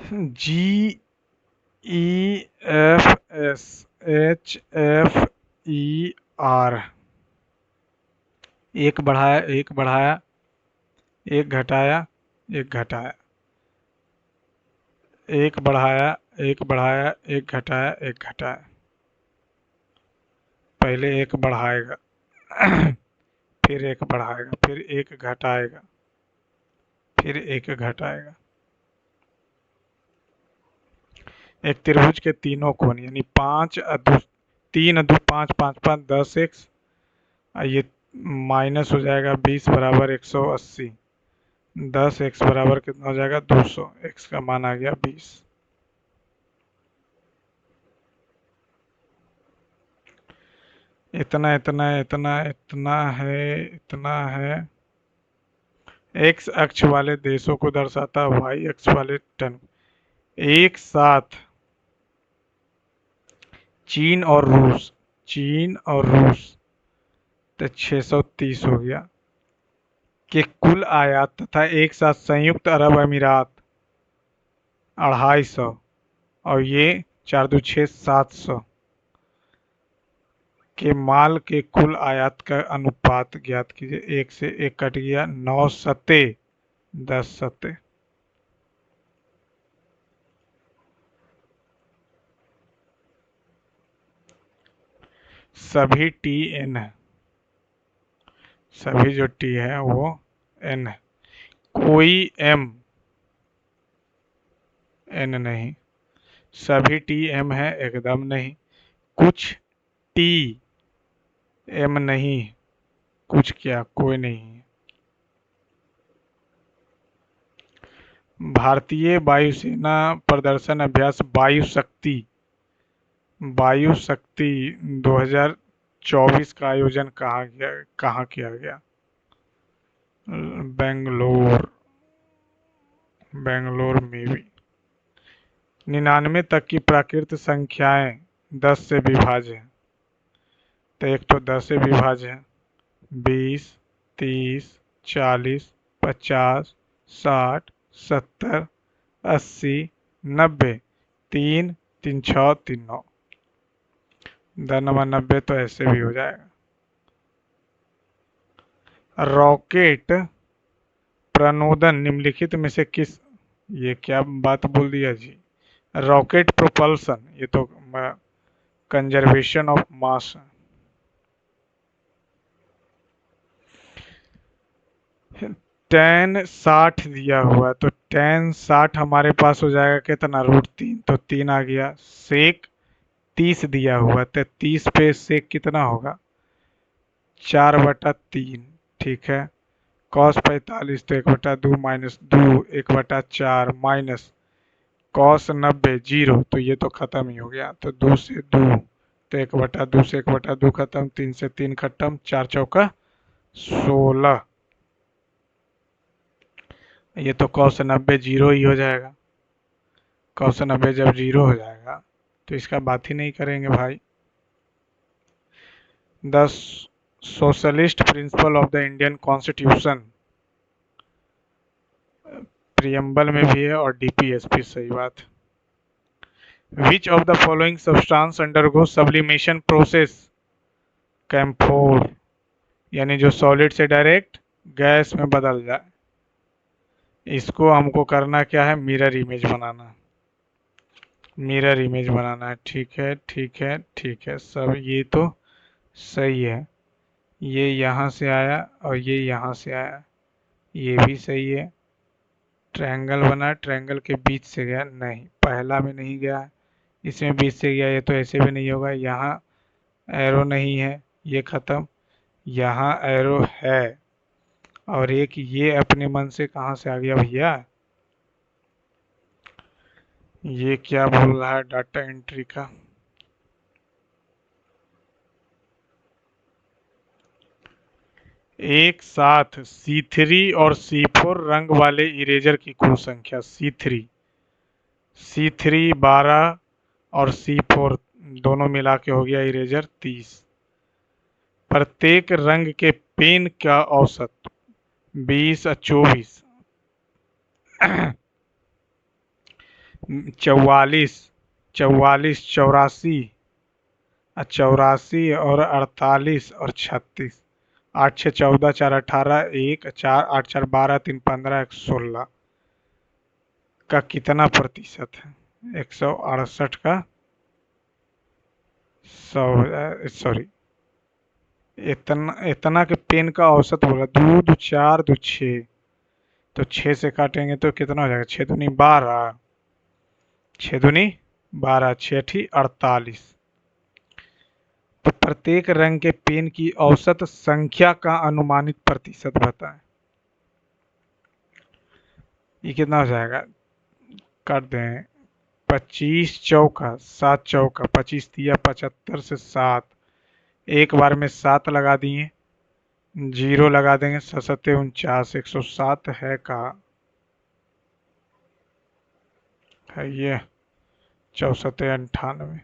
GEFSHFER, एक बढ़ाया एक बढ़ाया, एक घटाया एक घटाया, एक बढ़ाया एक बढ़ाया, एक घटाया एक घटाया। पहले एक बढ़ाएगा, फिर एक बढ़ाएगा, फिर एक घटाएगा, फिर एक घटाएगा। एक त्रिभुज के तीनों कोण यानी 3 × 5 = 5 5 10x, ये माइनस हो जाएगा 20 = 180। 10x बराबर कितना हो जाएगा? 200। x का मान आ गया 20। इतना इतना इतना इतना है, इतना है। x अक्ष वाले देशों को दर्शाता है, y अक्ष वाले टन। एक साथ चीन और रूस तो 630 हो गया कि कुल आयात तथा एक साथ संयुक्त अरब अमीरात 250, और ये 4 2 6 700 के माल के कुल आयात का अनुपात ज्ञात कीजिए। 1 से 1 कट गया, 9 सत्ते 10 सत्ते। सभी टी एन है, सभी जो टी है वो एन है, कोई एम एन नहीं। सभी टी एम है, एकदम नहीं। कुछ टी एम नहीं, कुछ क्या, कोई नहीं है। भारतीय वायुसेना प्रदर्शन अभ्यास वायु शक्ति 2024 का आयोजन कहाँ किया गया? बेंगलोर बेंगलोर में भी। 99 तक की प्राकृत संख्याएं 10 से विभाज्य हैं। तो एक तो 10 से विभाज्य है, 20, 30, 40, 50, 60, 70, 80, 90, 3, 3 6 3 9। 10 नंबर 90 तो ऐसे भी हो जाएगा। रॉकेट प्रणोदन निम्नलिखित में से किस, ये क्या बात बोल दिया जी। रॉकेट प्रोपल्सन, ये तो कंजर्वेशन ऑफ मास। 10 60 दिया हुआ है तो 10 60 हमारे पास हो जाएगा कितना, √3, तो 3 आ गया। सेक 30 दिया हुआ है तो 30 पे सेक कितना होगा, 4/3, ठीक है। कॉस 45 तो 1/2 माइनस 2 1/4 माइनस कॉस 90 0, तो ये तो खत्म ही हो गया। तो 2 से 2 तो 1/2 से 1/2 खत्म, 3 से 3 खत्म, 4 चौका 16। ये तो कॉस 90 जीरो ही हो जाएगा। कॉस 90 जब जीरो हो जाएगा तो इसका बात ही नहीं करेंगे भाई। The socialist principle of the Indian constitution, preamble में भी है और डीपीएसपी, सही बात। विच of the following substance undergo sublimation process, camphor, यानी जो सॉलिड से डायरेक्ट गैस में बदल जाए। इसको हमको करना क्या है, मिरर इमेज बनाना। मिरर इमेज बनाना है, ठीक है ठीक है ठीक है, सब ये तो सही है। ये यहाँ से आया और ये यहाँ से आया, ये भी सही है। ट्रायंगल बना, ट्रायंगल के बीच से गया, नहीं पहला में नहीं गया, इसमें बीच से गया, ये तो ऐसे भी नहीं होगा। यहाँ एरो नहीं है, ये खत्म। यहाँ एरो है और एक ये अपने मन से कहाँ से आ गया भैया, ये क्या बोल रहा है डाटा एंट्री का। एक साथ C3 और C4 रंग वाले इरेजर की कुल संख्या, C3 12 और C4 दोनों मिला के हो गया इरेजर 30। प्रत्येक रंग के पेन का औसत 20 और 24, 44, 44, 84, 84 और 48 और 36। 8 6 14, 4 18, 1 4 8 4 12 3 15 1 16 का कितना प्रतिशत है, 168 का 100, सॉरी इतना इतना के पेन का औसत बोला, 2 2 4 2 6, तो 6 से काटेंगे तो कितना हो जाएगा, 6 दूनी 12, 6 दूनी 12, 6 अठी 48। तो प्रत्येक रंग के पेन की औसत संख्या का अनुमानित प्रतिशत बताएं। ये कितना हो जाएगा, कर दें 25 चौका 7 चौका 25 दिया 75 से 7, एक बार में 7 लगा दिए, जीरो लगा देंगे, 7 49, 107 है का है ये 64 98।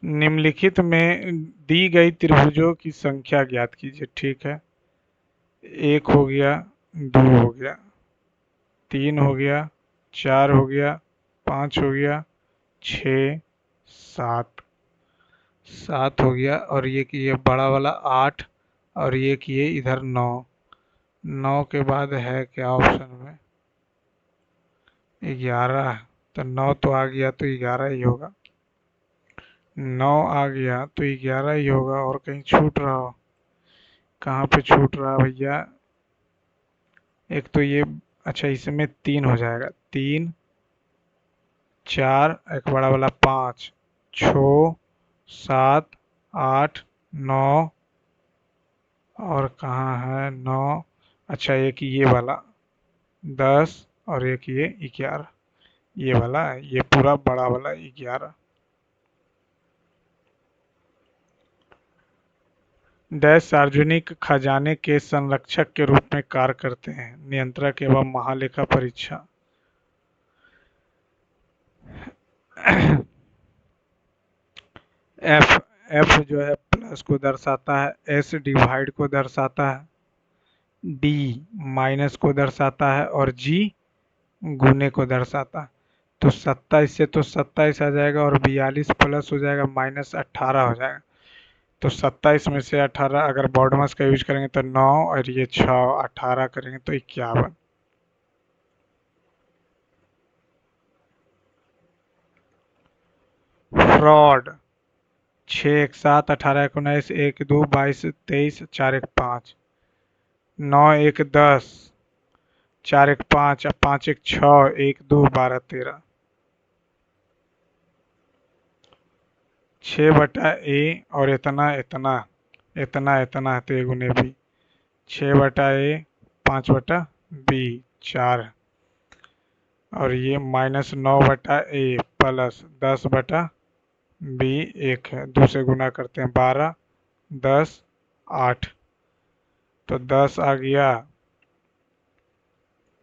निम्नलिखित में दी गई त्रिभुजों की संख्या ज्ञात कीजिए, ठीक है। 1 हो गया, 2 हो गया, 3 हो गया, 4 हो गया, 5 हो गया, 6 7, 7 हो गया, और ये कि ये बड़ा वाला 8, और ये किए इधर 9। 9 के बाद है क्या ऑप्शन में, 11, तो 9 तो आ गया तो 11 ही होगा। 9 आ गया तो 11 ही होगा, और कहीं छूट रहा हो, कहाँ पे छूट रहा है भैया। एक तो ये, अच्छा इसमें 3 हो जाएगा, 3 4, एक बड़ा वाला 5, 6 7 8 9, और कहाँ है 9, अच्छा एक ये वाला 10 और एक ये 11, ये वाला है, ये पूरा बड़ा वाला 11। डैश सार्वजनिक खजाने के संरक्षक के रूप में कार्य करते हैं, नियंत्रक एवं महालेखा परीक्षा। एफ एफ जो है प्लस को दर्शाता है, एस डिवाइड को दर्शाता है, डी माइनस को दर्शाता है और जी गुने को दर्शाता है। तो 27 से तो 27 आ जाएगा और 42 प्लस हो जाएगा -18 हो जाएगा। तो 27 में से 18 अगर बॉडमस का यूज करेंगे तो 9 और ये 6, 18 करेंगे तो 51। फ्रॉड 6 1 7 18 1 19 1 2 22 23 4 1 5 9 1 10 4 1 5 5 1 6 1 2 12 13 6/a और इतना इतना इतना इतना है तो ए गुने बी। 6/a 5/b 4 और ये -9/a प्लस 10/b 1 है। 2 से गुना करते हैं 12 10 8 तो 10 आ गया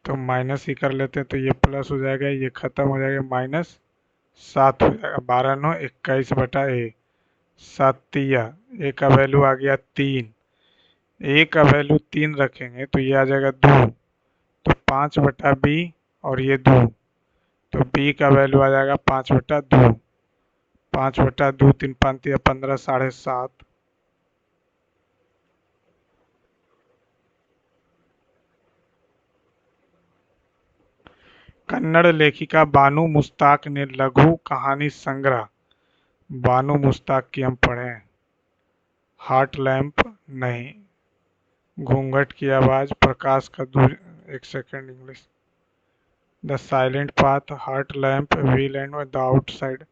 तो माइनस ही कर लेते हैं तो ये प्लस हो जाएगा, ये खत्म हो जाएगा, -7 हो जाएगा। 12 9 21/a 7 ए का वैल्यू आ गया 3। ए का वैल्यू 3 रखेंगे तो ये आ जाएगा 2, तो 5/b और ये 2, तो b का वैल्यू आ जाएगा 5/2। 5/2 3 5 15 7.5। कन्नड़ लेखिका बानू मुश्ताक ने लघु कहानी संग्रह बानू मुश्ताक की हम पढ़े हैं। हार्ट लैंप नहीं, घूंघट की आवाज, प्रकाश का दूर, एक second English, the silent path, heart lamp, wheel and the outside.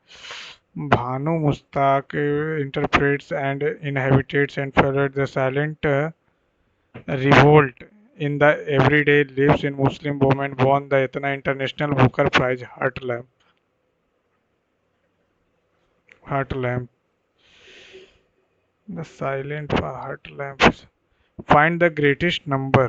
Bhanu Mushtaq interprets and inhabits and furthers the silent revolt in the everyday lives in Muslim women won the इतना international Booker Prize Heart Lamp। Heart Lamp, the silent heart lamp। Find the greatest number।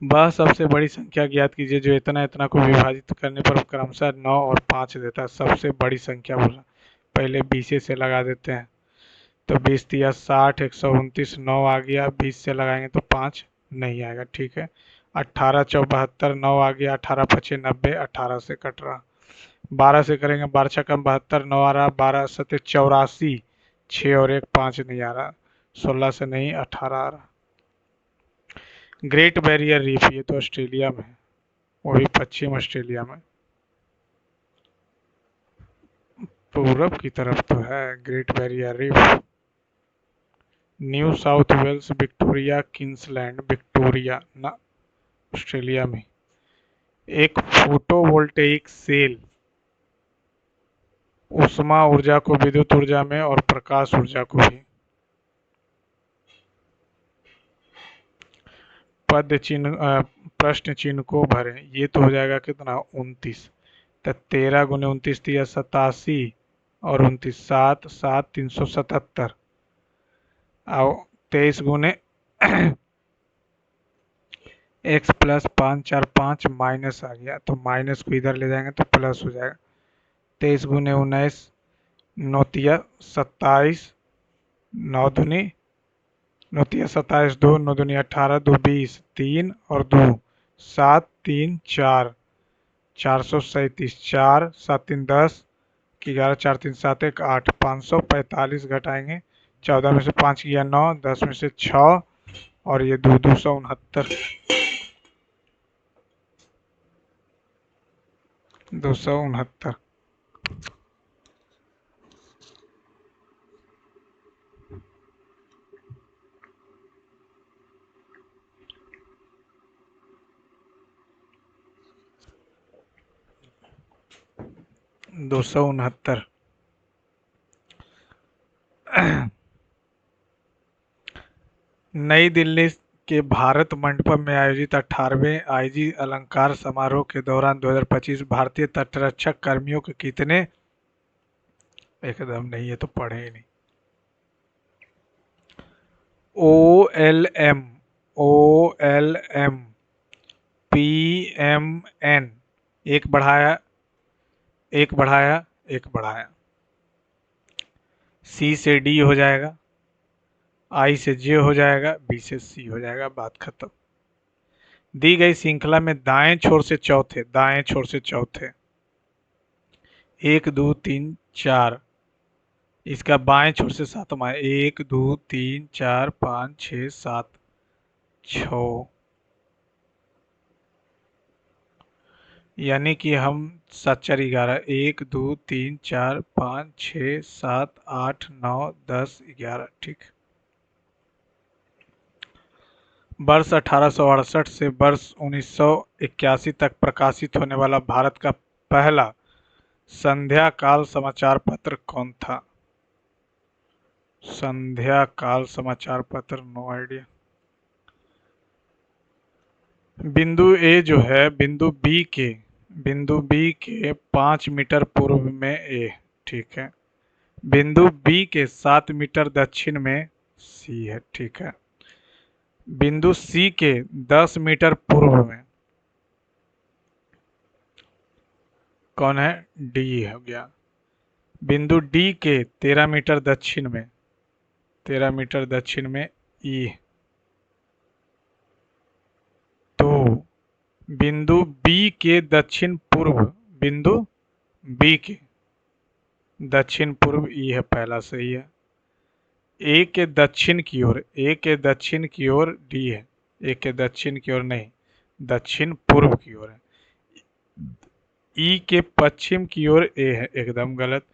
वह सबसे बड़ी संख्या ज्ञात कीजिए जो इतना इतना को विभाजित करने पर क्रमशः 9 और 5 देता है। सबसे बड़ी संख्या बोला, पहले 20 से लगा देते हैं तो 20 तिया 60 129 9 आ गया, 20 से लगाएंगे तो 5 नहीं आएगा, ठीक है। 18 चौ 72 9 आ गया, 18 पचे 90, 18 से कट रहा। 12 से करेंगे, 12 छक्का 72 9 आ रहा, 12 सत्ते 84 6 और 1 5 नहीं आ रहा, 16 से नहीं 18 आ रहा। ग्रेट बैरियर रीफ ये तो ऑस्ट्रेलिया में है, वो भी पश्चिम ऑस्ट्रेलिया में, पूरब की तरफ तो है Great Barrier Reef. New South Wales Victoria Queensland Victoria ना ऑस्ट्रेलिया में। एक फोटोवोल्टेइक सेल ऊष्मा ऊर्जा को विद्युत ऊर्जा में और प्रकाश ऊर्जा को भी। पद चिन्ह प्रश्न चिन्ह को भरें, ये तो हो जाएगा कितना 29, तो 13 गुने 29 दिया 87 और 29 7 7 377 और 23 गुने x प्लस 5 4 5 माइनस आ गया तो माइनस को इधर ले जाएंगे तो प्लस हो जाएगा। 23 गुने 19 9 तिया 27 9 दूनी 9 तिया 27 2 9 दूनी 18 2 20 3 और 2 7 3 4 437 4 7 3 10 11 4 3 7 1 8 545 घटाएंगे, 14 में से 5 गया 9, 10 में से 6 और ये 269 269। दो सौ उनहत्तर। नई दिल्ली के भारत मंडपम में आयोजित 18वें आईजी अलंकार समारोह के दौरान 2025 भारतीय तटरक्षक कर्मियों के कितने, एकदम नहीं, ये तो पढ़े ही नहीं। OLM, OLM, PMN, एक बढ़ाया, एक बढ़ाया, एक बढ़ाया, C से D हो जाएगा, I से J हो जाएगा, B से C हो जाएगा, बात खत्म। दी गई श्रृंखला में दाएं छोर से चौथे, दाएं छोर से चौथे 1 2 3 4, इसका बाएं छोर से सातवां 1 2 3 4 5 6 7 6, यानी कि हम 7 4 11, 1 2 3 4 5 6 7 8 9 10 11, ठीक। वर्ष 1868 से वर्ष 1981 तक प्रकाशित होने वाला भारत का पहला संध्या काल समाचार पत्र कौन था? संध्या काल समाचार पत्र, नो आइडिया। बिंदु ए जो है, बिंदु बी के 5 मीटर पूर्व में ए, ठीक है। बिंदु बी के 7 मीटर दक्षिण में सी है, ठीक है। बिंदु सी के 10 मीटर पूर्व में कौन है? डी हो गया। बिंदु डी के 13 मीटर दक्षिण में, 13 मीटर दक्षिण में ई। तो बिंदु बी के दक्षिण पूर्व, बिंदु बी के दक्षिण पूर्व ई है, पहला सही है। ए के दक्षिण की ओर, ए के दक्षिण की ओर डी है, ए के दक्षिण की ओर नहीं, दक्षिण पूर्व की ओर है। ई के पश्चिम की ओर ए है, एकदम गलत।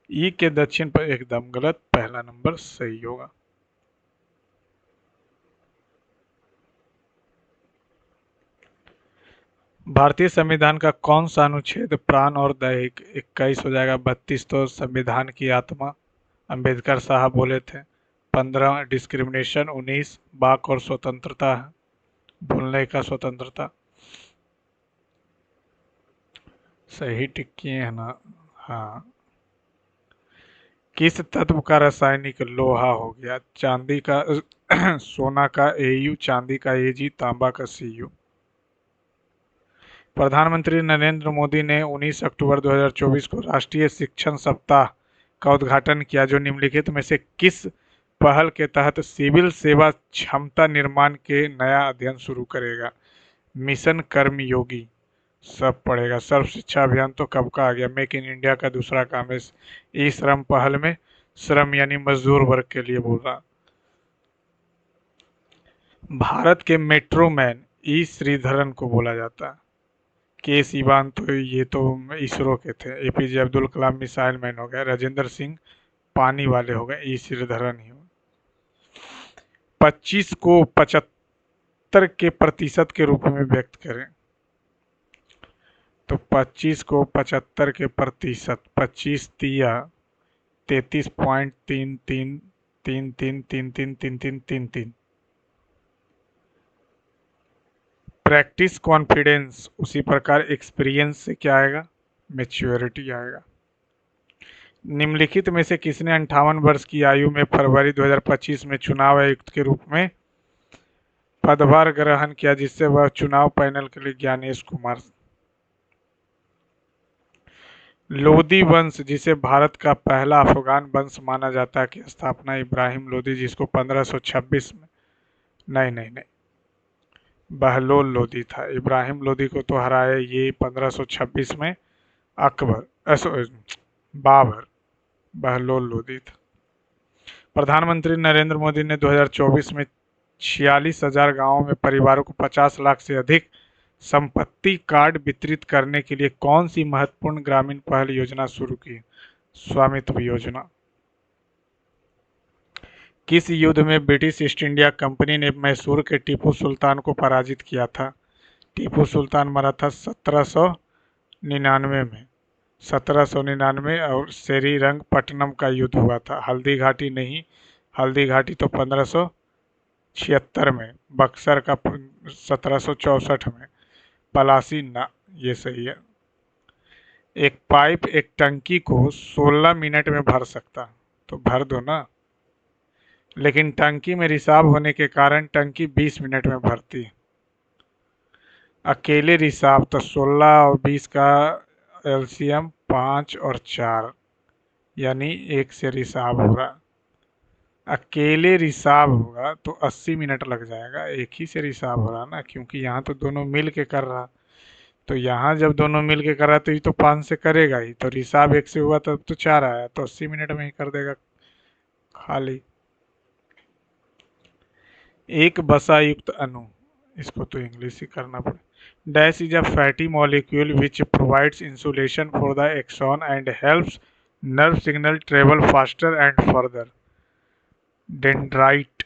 ई के दक्षिण पर, एकदम गलत, पहला नंबर सही होगा। भारतीय संविधान का कौन सा अनुच्छेद प्राण और दैहिक, 21 हो जाएगा। 32 तो संविधान की आत्मा, अंबेडकर साहब बोले थे। 15 डिस्क्रिमिनेशन, 19 वाक और स्वतंत्रता है, बोलने का स्वतंत्रता। सही टिक किए है ना? हाँ। किस तत्व का रासायनिक लोहा हो गया? चांदी का सोना का Au, चांदी का Ag, तांबा का Cu। प्रधानमंत्री नरेंद्र मोदी ने 19 अक्टूबर 2024 को राष्ट्रीय शिक्षण सप्ताह का उद्घाटन किया, जो निम्नलिखित में से किस पहल के तहत सिविल सेवा क्षमता निर्माण के नया अध्ययन शुरू करेगा? मिशन कर्मयोगी, सब पढ़ेगा। सर्व शिक्षा अभियान तो कब का आ गया। मेक इन इंडिया का दूसरा काम है। ई श्रम पहल में श्रम यानी मजदूर वर्ग के लिए बोल रहा। भारत के मेट्रो मैन ई श्रीधरन को बोला जाता है। के सिवान तो ये तो इसरो के थे। APJ Abdul Kalam missile man हो गए। राजेंद्र सिंह पानी वाले हो गए। ई श्रीधरन ही हो। 25 को 75 के प्रतिशत के रूप में व्यक्त करें तो 25 को 75 के प्रतिशत, 25 तिया 33.3333333333। प्रैक्टिस कॉन्फिडेंस, उसी प्रकार एक्सपीरियंस से क्या आएगा? मैच्योरिटी आएगा। निम्नलिखित में से किसने 58 वर्ष की आयु में फरवरी 2025 में चुनाव आयुक्त के रूप में पदभार ग्रहण किया, जिससे वह चुनाव पैनल के लिए ज्ञानेश कुमार। लोदी वंश, जिसे भारत का पहला अफगान वंश माना जाता है, की स्थापना इब्राहिम लोदी, जिसको 1526 में, नहीं, बहलोल लोदी था। इब्राहिम लोदी को तो हराया ये 1526 में अकबर, बाबर। बहलोल लोदी था। प्रधानमंत्री नरेंद्र मोदी ने 2024 में 46,000 गाँवों में परिवारों को 50 लाख से अधिक संपत्ति कार्ड वितरित करने के लिए कौन सी महत्वपूर्ण ग्रामीण पहल योजना शुरू की? स्वामित्व योजना। किस युद्ध में ब्रिटिश ईस्ट इंडिया कंपनी ने मैसूर के टीपू सुल्तान को पराजित किया था? टीपू सुल्तान मरा था 1799 में, 1799, और श्रीरंगपट्टनम का युद्ध हुआ था। हल्दी घाटी नहीं, हल्दी घाटी तो 1500 76 में, बक्सर का 1764 में, पलासी ना, ये सही है। एक पाइप एक टंकी को 16 मिनट में भर सकता, तो भर दो ना, लेकिन टंकी में रिसाव होने के कारण टंकी 20 मिनट में भरती। अकेले रिसाव तो 16 और 20 का एलसीएम 5 और 4, यानी 1 से रिसाव हो रहा। अकेले रिसाव होगा तो 80 मिनट लग जाएगा, एक ही से रिसाव हो रहा ना, क्योंकि यहाँ तो दोनों मिल के कर रहा। तो यहाँ जब दोनों मिल के कर रहा तो ये तो 5 से करेगा ही, तो रिसाव 1 से हुआ तब तो 4 आया, तो 80 मिनट में ही कर देगा खाली। एक बसा युक्त अणु, इसको तो इंग्लिश ही करना पड़े। Dash is a fatty molecule which provides insulation for the axon and helps nerve signal travel faster and further. Dendrite.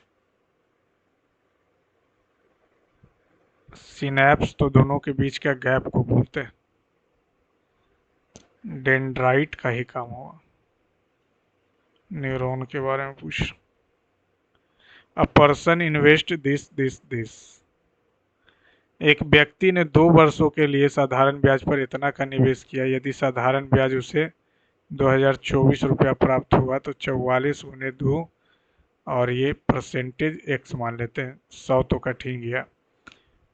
Synapse तो दोनों के बीच का गैप को बोलते हैं। डेंड्राइट का ही काम होगा। न्यूरॉन के बारे में पूछ। A person invest this. एक व्यक्ति ने 2 वर्षों के लिए साधारण ब्याज पर इतना का निवेश किया, यदि साधारण ब्याज उसे 2024 रुपया प्राप्त हुआ तो 44 गुने 2, और ये परसेंटेज एक्स मान लेते हैं। 100 तो कट ही गया,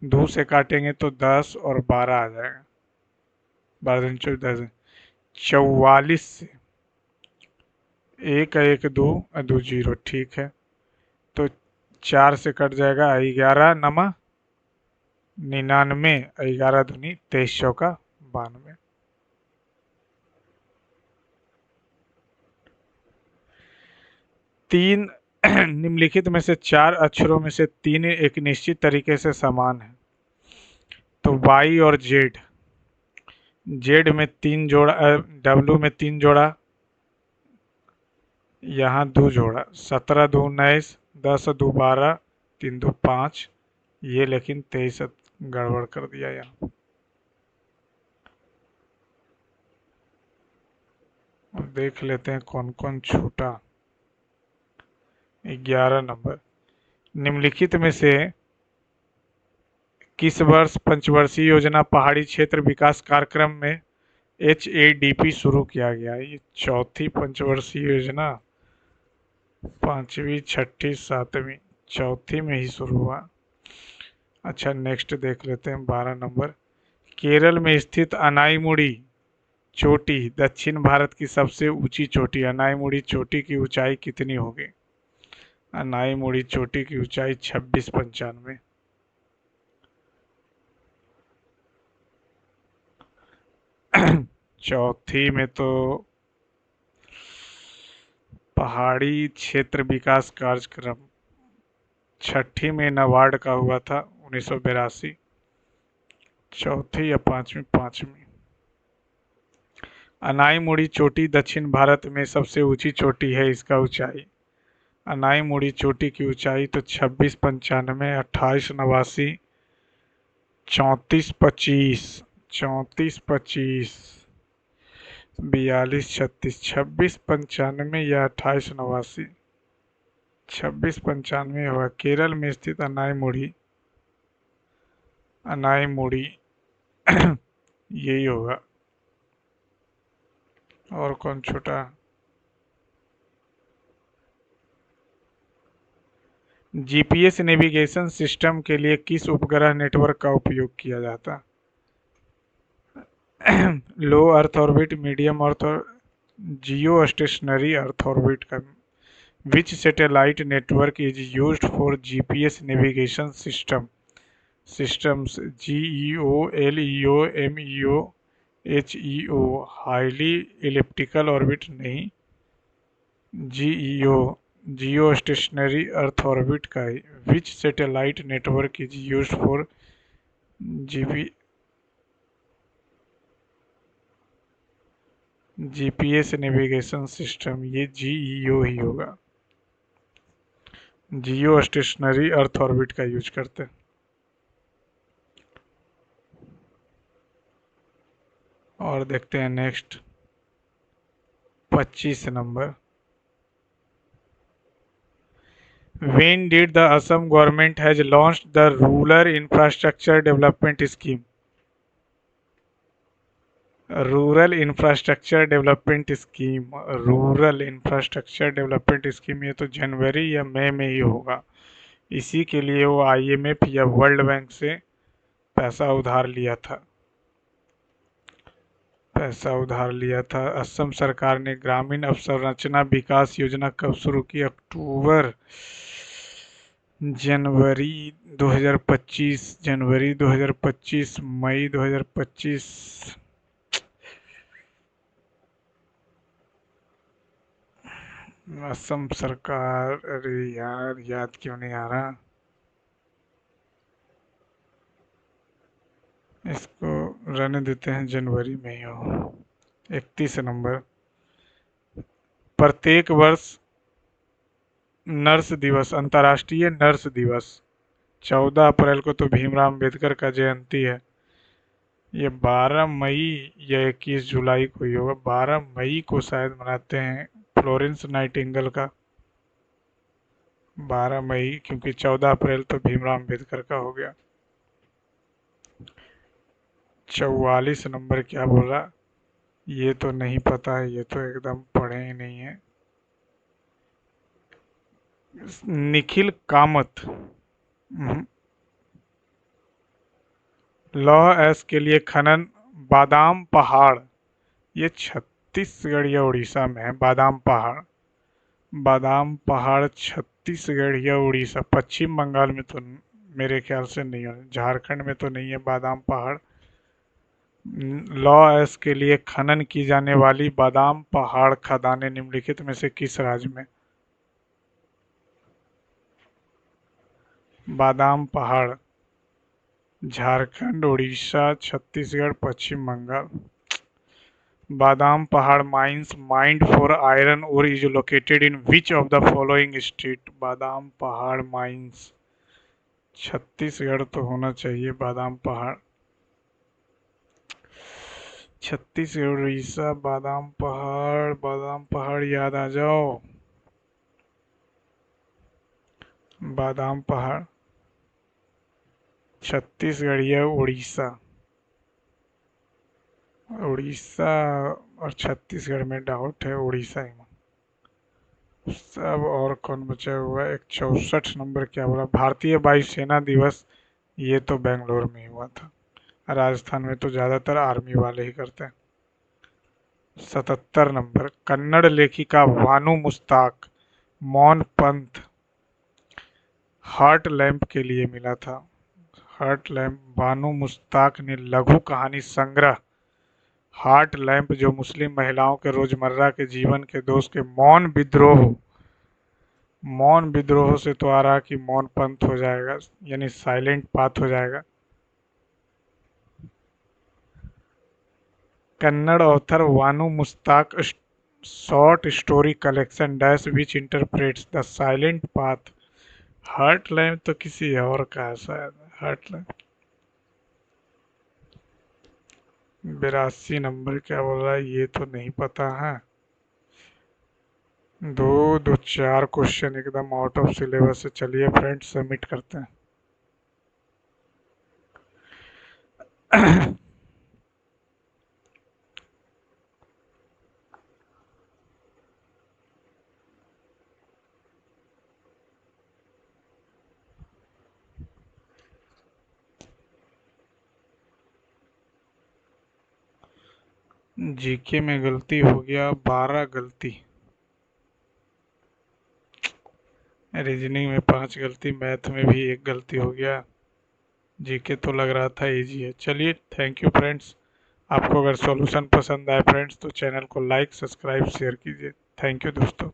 2 से काटेंगे तो 10 और 12 आ जाएगा। 12 दिन 14, 44 से 1 1 2 2 0, ठीक है। तो 4 से कट जाएगा 11 नमा 99, 11 दूनी 2300 का 92। तीन निम्नलिखित में से 4 अक्षरों में से 3 एक निश्चित तरीके से समान है, तो वाई और जेड। जेड में 3 जोड़ा, डब्लू में 3 जोड़ा, यहाँ 2 जोड़ा, 17 2 19, 10 2 12, 3 2 5, ये लेकिन 23 गड़बड़ कर दिया यहाँ। अब देख लेते हैं कौन कौन छूटा। 11 नंबर। निम्नलिखित में से किस वर्ष पंचवर्षीय योजना पहाड़ी क्षेत्र विकास कार्यक्रम में HADP शुरू किया गया? ये चौथी पंचवर्षीय योजना, 5वीं 6ठी 7वीं, चौथी में ही शुरू हुआ। अच्छा नेक्स्ट देख लेते हैं 12 नंबर। केरल में स्थित अनाईमुड़ी चोटी दक्षिण भारत की सबसे ऊंची चोटी। अनाईमुड़ी चोटी की ऊंचाई कितनी होगी? अनाईमुड़ी चोटी की ऊंचाई 2695। चौथी में तो पहाड़ी क्षेत्र विकास कार्यक्रम, छठी में नाबार्ड का हुआ था 1982। चौथी या पांचवी? पांचवी। अनाईमुड़ी चोटी दक्षिण भारत में सबसे ऊंची चोटी है, इसका ऊंचाई। अनाईमुड़ी चोटी की ऊंचाई तो 2695, 2889, 3425, 3425, 4236, 2695 या 2889। 2695 होगा। केरल में स्थित अनाईमुड़ी, अनाईमुड़ी यही होगा। और कौन छूटा? जीपीएस नेविगेशन सिस्टम के लिए किस उपग्रह नेटवर्क का उपयोग किया जाता? लो अर्थ ऑर्बिट, मीडियम अर्थ और जियो स्टेशनरी अर्थ ऑर्बिट का। Which satellite network is used for GPS navigation systems? GEO, LEO, MEO, highly elliptical orbit नहीं, GEO, geostationary earth orbit का ही। Which satellite network is used for GPS navigation system? ये GEO ही होगा। Geostationary earth orbit का use करते हैं। और देखते हैं next 25 number. When did the Assam government has launched the Rural Infrastructure Development Scheme? Rural infrastructure development scheme, rural infrastructure development scheme, ये तो जनवरी या मई में ही होगा। इसी के लिए वो आईएमएफ या वर्ल्ड बैंक से पैसा उधार लिया था। असम सरकार ने ग्रामीण अवसंरचना विकास योजना कब शुरू की? अक्टूबर जनवरी 2025, जनवरी 2025, मई 2025। असम सरकार, अरे यार याद क्यों नहीं आ रहा। इसको रहने देते हैं, जनवरी में ही हो। 31 नंबर, प्रत्येक वर्ष नर्स दिवस, अंतर्राष्ट्रीय नर्स दिवस 14 अप्रैल को तो भीमराव अम्बेडकर का जयंती है। ये 12 मई या 21 जुलाई को ही होगा। 12 मई को शायद मनाते हैं फ्लोरेंस नाइटिंगेल का। 12 मई, क्योंकि 14 अप्रैल तो भीमराव अम्बेडकर का हो गया। 44 नंबर क्या बोला? ये तो नहीं पता है, ये तो एकदम पढ़े ही नहीं है। निखिल कामत, लौह एस के लिए खनन, बादाम पहाड़, ये छत्तीसगढ़ या उड़ीसा में है। बादाम पहाड़ छत्तीसगढ़ या उड़ीसा, पश्चिम बंगाल में तो मेरे ख्याल से नहीं है, झारखंड में तो नहीं है बादाम पहाड़। लॉ एस के लिए खनन की जाने वाली बादाम पहाड़ खदानें निम्नलिखित में से किस राज्य में? बादाम पहाड़ झारखंड, उड़ीसा, छत्तीसगढ़, पश्चिम Bangal. Badam Pahar mines mined for iron ore is located in which of the following state? Badam Pahar mines, Chhattisgarh तो होना चाहिए बादाम पहाड़। छत्तीसगढ़, उड़ीसा, बादाम पहाड़ याद आ जाओ। बादाम पहाड़ छत्तीसगढ़ या उड़ीसा। उड़ीसा और छत्तीसगढ़ में डाउट है, उड़ीसा ही में सब। और कौन बचा हुआ है? एक 64 नंबर क्या बोला? भारतीय वायुसेना दिवस, ये तो बेंगलोर में ही हुआ था। राजस्थान में तो ज़्यादातर आर्मी वाले ही करते हैं। 77 नंबर, कन्नड़ लेखिका वानू मुस्ताक मौन पंथ हार्ट लैम्प के लिए मिला था। हार्ट लैम्प, बानू मुस्ताक ने लघु कहानी संग्रह हार्ट लैम्प, जो मुस्लिम महिलाओं के रोजमर्रा के जीवन के दोष के मौन विद्रोह से तो आ रहा कि मौन पंथ हो जाएगा, यानी साइलेंट पाथ हो जाएगा। Kannada author Banu Mushtaq short story collection dash which interprets the silent path. Heart lamp तो किसी और का है शायद। हार्ट लैम्प 82 नंबर क्या बोल रहा है? ये तो नहीं पता है। दो चार क्वेश्चन एकदम आउट ऑफ सिलेबस है। चलिए फ्रेंड्स, सबमिट करते हैं। जीके में गलती हो गया, 12 गलती। रीजनिंग में 5 गलती, मैथ में भी 1 गलती हो गया। जीके तो लग रहा था इजी है। चलिए, थैंक यू फ्रेंड्स। आपको अगर सॉल्यूशन पसंद आए फ्रेंड्स तो चैनल को लाइक, सब्सक्राइब, शेयर कीजिए। थैंक यू दोस्तों।